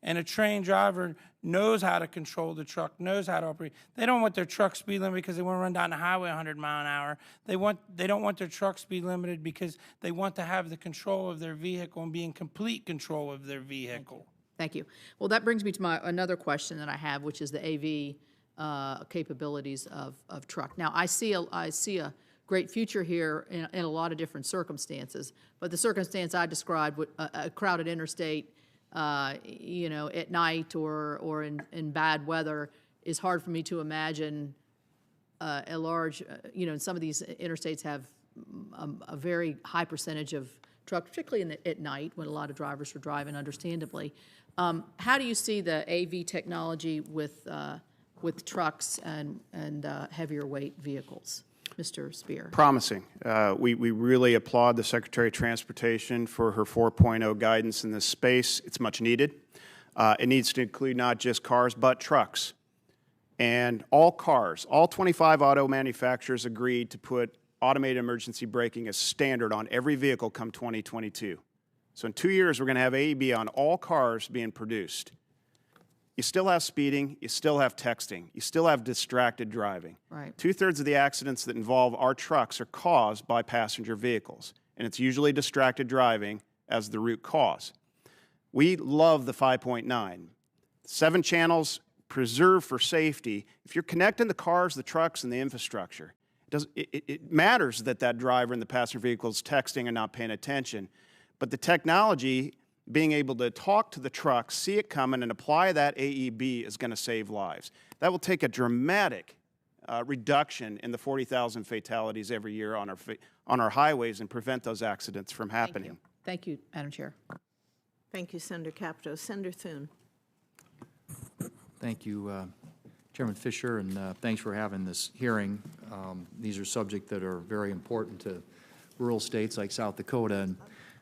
And a trained driver knows how to control the truck, knows how to operate. They don't want their truck speed limited because they want to run down the highway 100 miles an hour. They don't want their truck speed limited because they want to have the control of their vehicle and be in complete control of their vehicle. Thank you. Well, that brings me to another question that I have, which is the AV capabilities of truck. Now, I see a great future here in a lot of different circumstances, but the circumstance I described, a crowded interstate, at night or in bad weather, is hard for me to imagine a large, some of these interstates have a very high percentage of trucks, particularly at night when a lot of drivers are driving, understandably. How do you see the AV technology with trucks and heavier weight vehicles? Mr. Spear. Promising. We really applaud the Secretary of Transportation for her 4.0 guidance in this space. It's much needed. It needs to include not just cars, but trucks. And all cars, all 25 auto manufacturers agreed to put automated emergency braking as standard on every vehicle come 2022. So in 2 years, we're going to have AEB on all cars being produced. You still have speeding, you still have texting, you still have distracted driving. Right. 2/3 of the accidents that involve our trucks are caused by passenger vehicles, and it's usually distracted driving as the root cause. We love the 5.9. 7 channels preserved for safety. If you're connecting the cars, the trucks, and the infrastructure, it matters that that driver in the passenger vehicle is texting and not paying attention, but the technology, being able to talk to the truck, see it coming, and apply that AEB is going to save lives. That will take a dramatic reduction in the 40,000 fatalities every year on our highways and prevent those accidents from happening. Thank you, Madam Chair. Thank you, Senator Capito. Senator Thune. Thank you, Chairman Fisher, and thanks for having this hearing. These are subjects that are very important to rural states like South Dakota.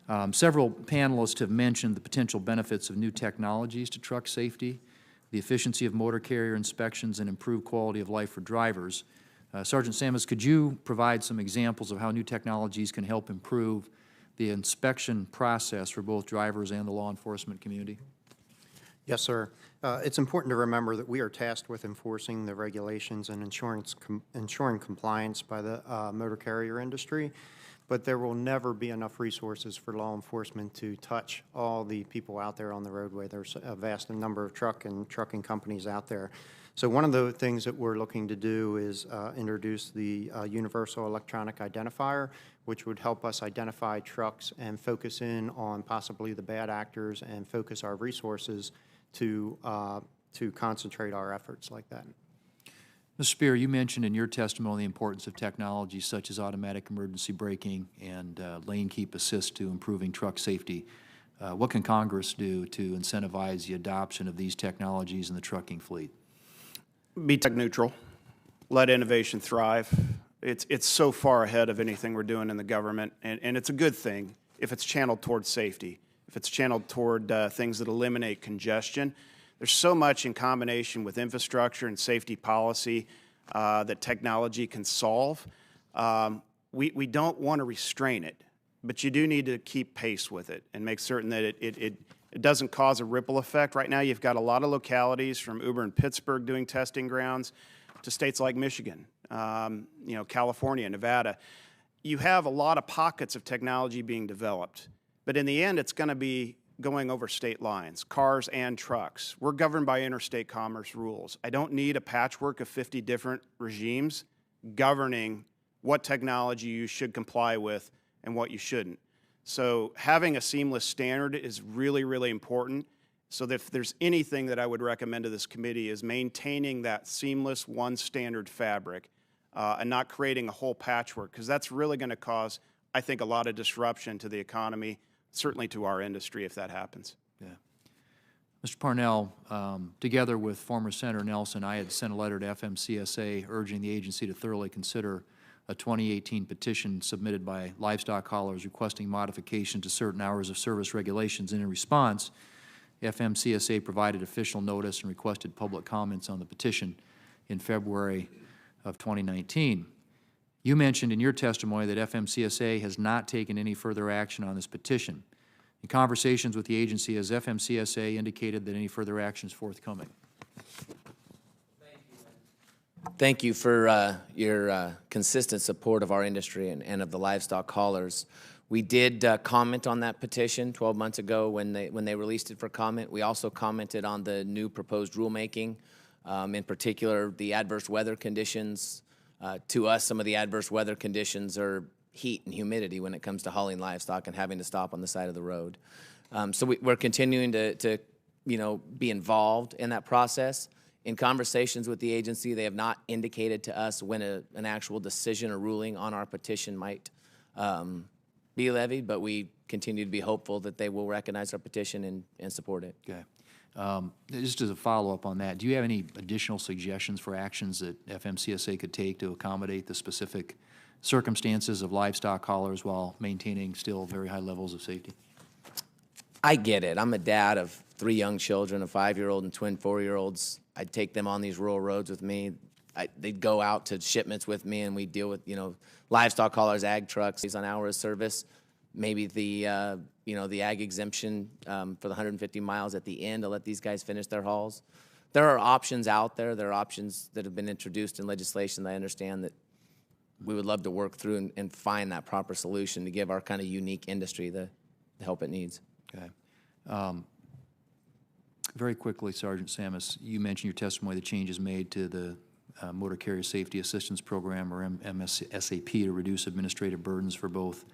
And several panelists have mentioned the potential benefits of new technologies to truck safety, the efficiency of motor carrier inspections, and improved quality of life for drivers. Sergeant Samus, could you provide some examples of how new technologies can help improve the inspection process for both drivers and the law enforcement community? Yes, sir. It's important to remember that we are tasked with enforcing the regulations and ensuring compliance by the motor carrier industry. But there will never be enough resources for law enforcement to touch all the people out there on the roadway. There's a vast number of trucking companies out there. So one of the things that we're looking to do is introduce the Universal Electronic Identifier, which would help us identify trucks and focus in on possibly the bad actors and focus our resources to concentrate our efforts like that. Mr. Spear, you mentioned in your testimony the importance of technologies such as automatic emergency braking and lane keep assist to improving truck safety. What can Congress do to incentivize the adoption of these technologies in the trucking fleet? Be tech neutral. Let innovation thrive. It's so far ahead of anything we're doing in the government, and it's a good thing if it's channeled towards safety, if it's channeled toward things that eliminate congestion. There's so much in combination with infrastructure and safety policy that technology can solve. We don't want to restrain it, but you do need to keep pace with it and make certain that it doesn't cause a ripple effect. Right now, you've got a lot of localities from Uber and Pittsburgh doing testing grounds to states like Michigan, California, Nevada. You have a lot of pockets of technology being developed, but in the end, it's going to be going over state lines, cars and trucks. We're governed by interstate commerce rules. I don't need a patchwork of 50 different regimes governing what technology you should comply with and what you shouldn't. So having a seamless standard is really, really important. So that if there's anything that I would recommend to this committee is maintaining that seamless one standard fabric and not creating a whole patchwork, because that's really going to cause, I think, a lot of disruption to the economy, certainly to our industry if that happens. Yeah. Mr. Parnell, together with former Senator Nelson, I had sent a letter to FMCSA urging the agency to thoroughly consider a 2018 petition submitted by livestock haulers requesting modification to certain hours of service regulations. And in response, FMCSA provided official notice and requested public comments on the petition in February of 2019. You mentioned in your testimony that FMCSA has not taken any further action on this petition. In conversations with the agency, has FMCSA indicated that any further action is forthcoming? Thank you for your consistent support of our industry and of the livestock haulers. We did comment on that petition 12 months ago when they released it for comment. We also commented on the new proposed rulemaking, in particular the adverse weather conditions. To us, some of the adverse weather conditions are heat and humidity when it comes to hauling livestock and having to stop on the side of the road. So we're continuing to be involved in that process. In conversations with the agency, they have not indicated to us when an actual decision or ruling on our petition might be levied, but we continue to be hopeful that they will recognize our petition and support it. Okay. Just as a follow-up on that, do you have any additional suggestions for actions that FMCSA could take to accommodate the specific circumstances of livestock haulers while maintaining still very high levels of safety? I get it. I'm a dad of 3 young children, a 5-year-old and twin 4-year-olds. I'd take them on these rural roads with me. They'd go out to shipments with me, and we'd deal with, livestock haulers, ag trucks on hours of service. Maybe the ag exemption for the 150 miles at the end to let these guys finish their hauls. There are options out there. There are options that have been introduced in legislation that I understand that we would love to work through and find that proper solution to give our kind of unique industry the help it needs. Okay. Very quickly, Sergeant Samus, you mentioned your testimony the changes made to the Motor Carrier Safety Assistance Program, or MSSAP, to reduce administrative burdens for both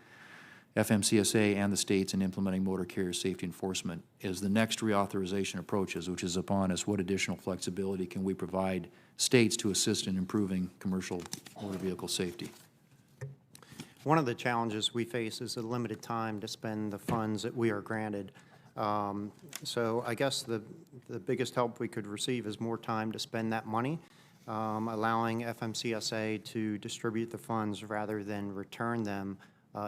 FMCSA and the states in implementing motor carrier safety enforcement. As the next reauthorization approaches, which is upon us, what additional flexibility can we provide states to assist in improving commercial motor vehicle safety? One of the challenges we face is the limited time to spend the funds that we are granted. So I guess the biggest help we could receive is more time to spend that money, allowing FMCSA to distribute the funds rather than return them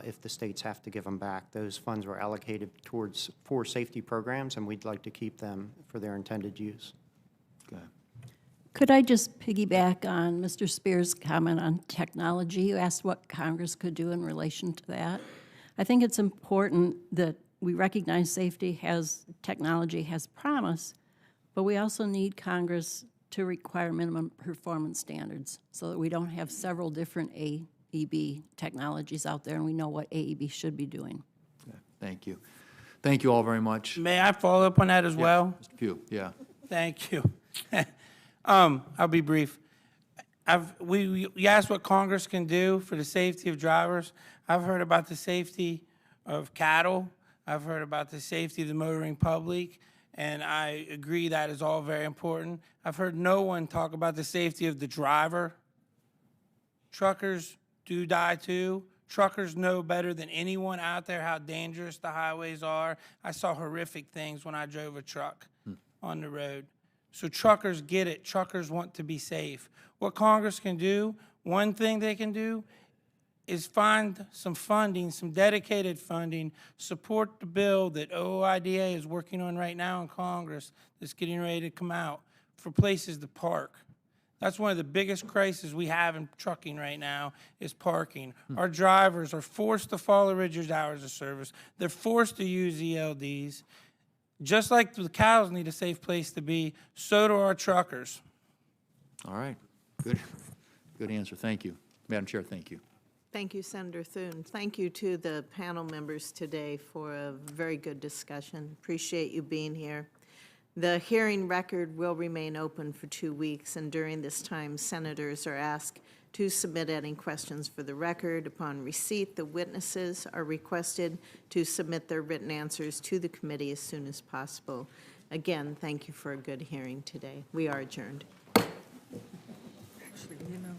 if the states have to give them back. Those funds were allocated towards 4 safety programs, and we'd like to keep them for their intended use. Okay. Could I just piggyback on Mr. Spear's comment on technology? You asked what Congress could do in relation to that. I think it's important that we recognize technology has promise, but we also need Congress to require minimum performance standards so that we don't have several different AEB technologies out there, and we know what AEB should be doing. Okay. Thank you. Thank you all very much. May I follow up on that as well? Mr. Pugh, yeah. Thank you. I'll be brief. You asked what Congress can do for the safety of drivers. I've heard about the safety of cattle. I've heard about the safety of the motoring public, and I agree that is all very important. I've heard no one talk about the safety of the driver. Truckers do die too. Truckers know better than anyone out there how dangerous the highways are. I saw horrific things when I drove a truck on the road. So truckers get it. Truckers want to be safe. What Congress can do, one thing they can do is find some funding, some dedicated funding, support the bill that OOIDA is working on right now in Congress that's getting ready to come out for places to park. That's one of the biggest crises we have in trucking right now is parking. Our drivers are forced to follow rigid hours of service. They're forced to use ELDs. Just like the cows need a safe place to be, so do our truckers. All right. Good answer. Thank you. Madam Chair, thank you. Thank you, Senator Thune. Thank you to the panel members today for a very good discussion. Appreciate you being here. The hearing record will remain open for 2 weeks, and during this time, senators are asked to submit any questions for the record. Upon receipt, the witnesses are requested to submit their written answers to the committee as soon as possible. Again, thank you for a good hearing today. We are adjourned. Actually, you know.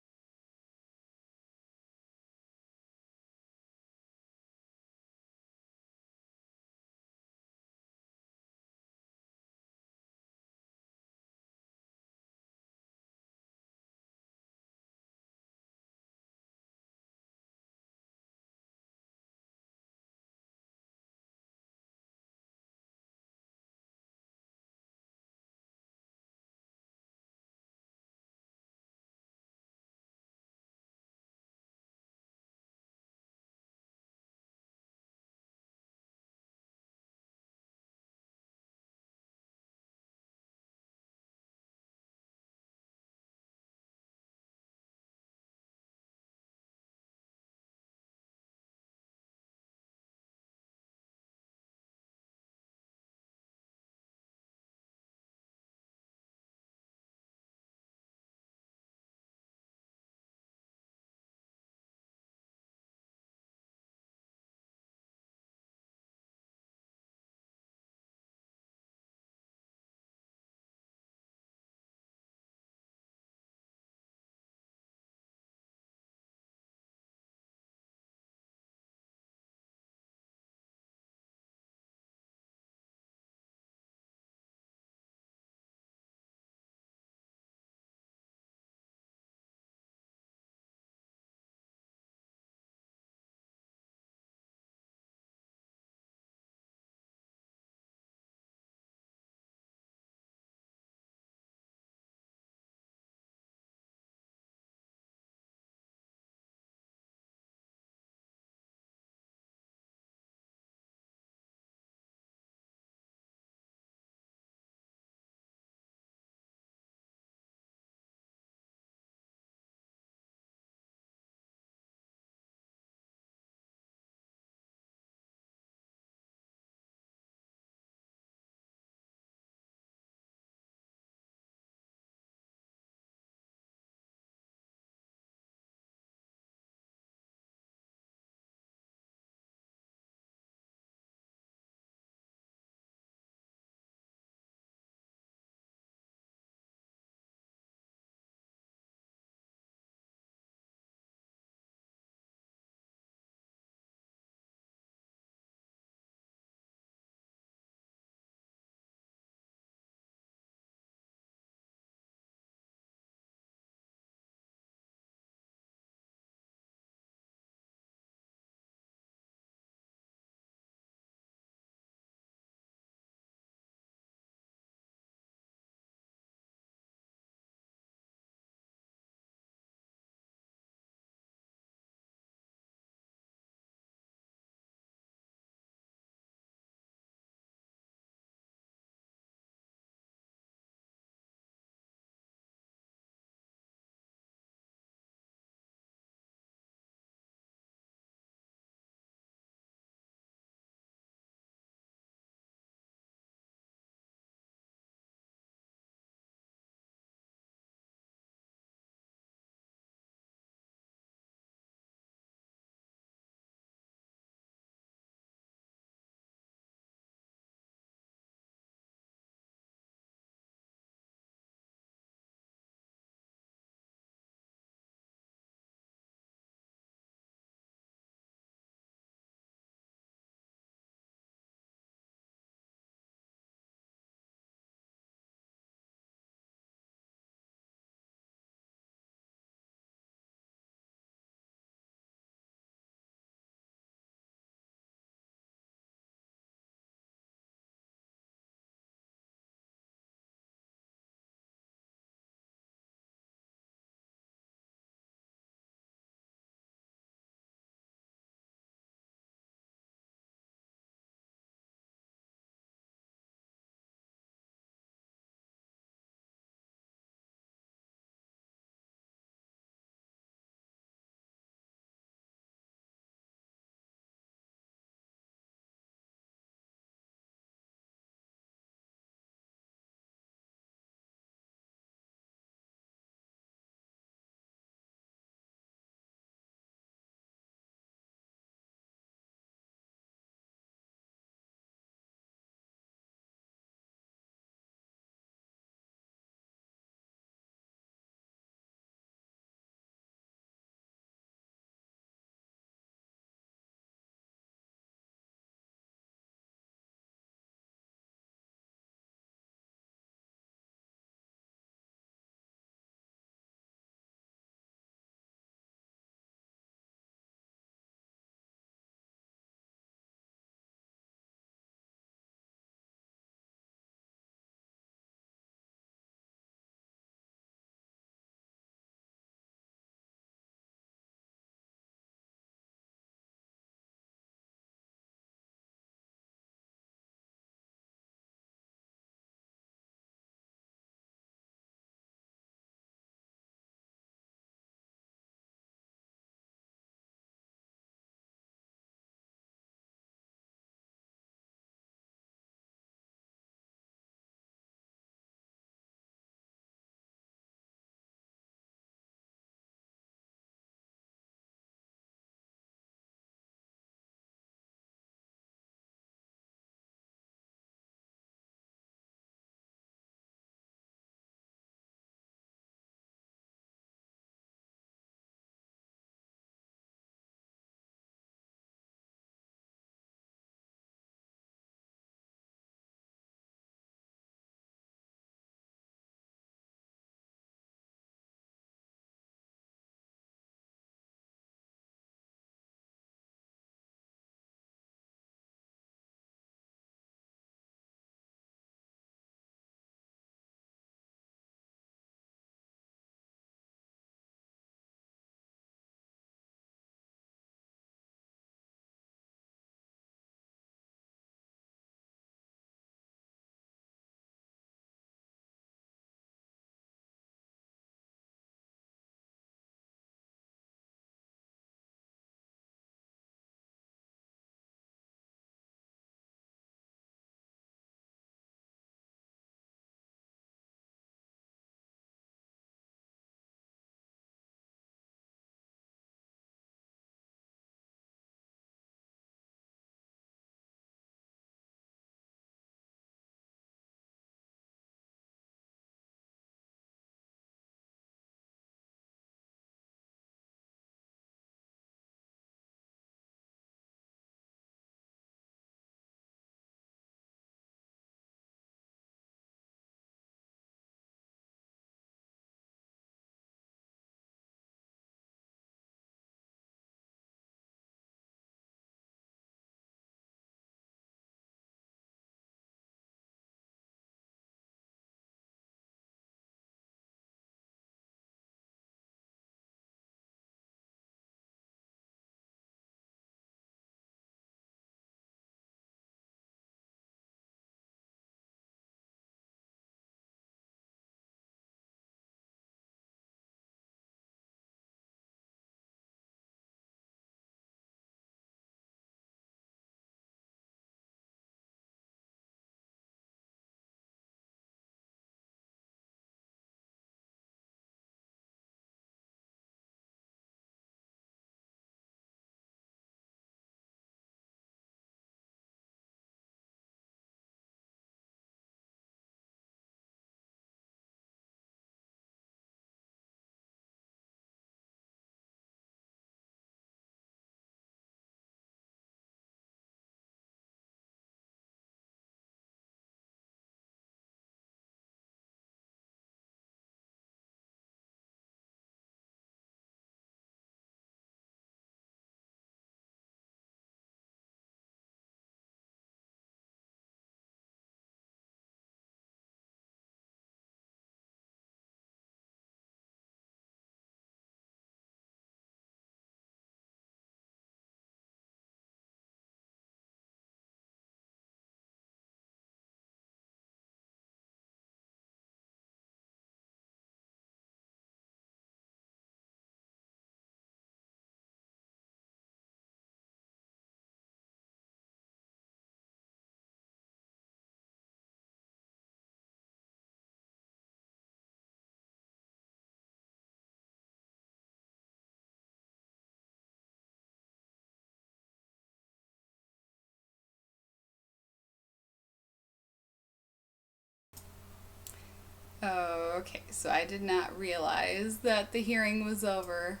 Oh, okay. So I did not realize that the hearing was over.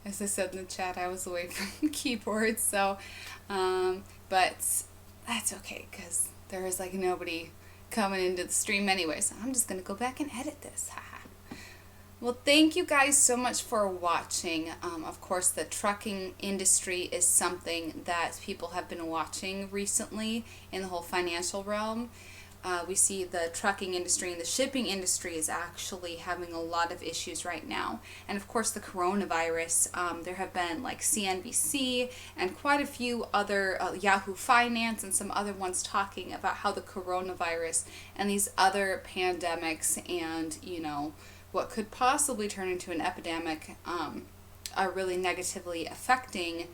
As I said in the chat, I was away from the keyboard, so, but that's okay, because there is like nobody coming into the stream anyway, so I'm just going to go back and edit this. Well, thank you guys so much for watching. Of course, the trucking industry is something that people have been watching recently in the whole financial realm. We see the trucking industry and the shipping industry is actually having a lot of issues right now. And of course, the coronavirus, there have been like CNBC and quite a few other, Yahoo Finance and some other ones talking about how the coronavirus and these other pandemics and, you know, what could possibly turn into an epidemic are really negatively affecting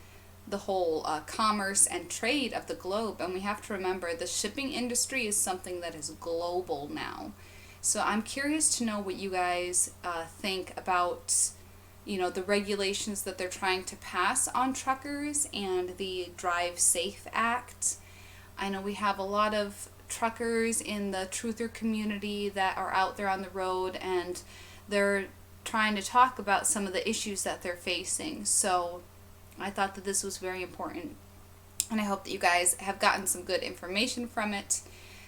the whole commerce and trade of the globe. And we have to remember the shipping industry is something that is global now. So I'm curious to know what you guys think about, you know, the regulations that they're trying to pass on truckers and the Drive Safe Act. I know we have a lot of truckers in the truther community that are out there on the road, and they're trying to talk about some of the issues that they're facing. So I thought that this was very important, and I hope that you guys have gotten some good information from it.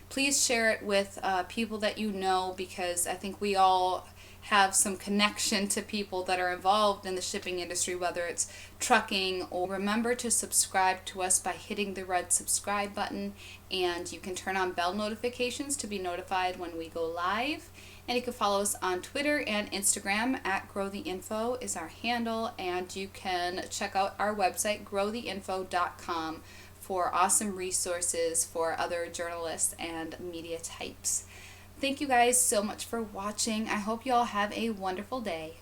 Please share it with people that you know, because I think we all have some connection to people that are involved in the shipping industry, whether it's trucking. Or remember to subscribe to us by hitting the red subscribe button, and you can turn on bell notifications to be notified when we go live. And you can follow us on Twitter and Instagram at GrowTheInfo is our handle, and you can check out our website growtheinfo.com for awesome resources for other journalists and media types. Thank you guys so much for watching. I hope you all have a wonderful day.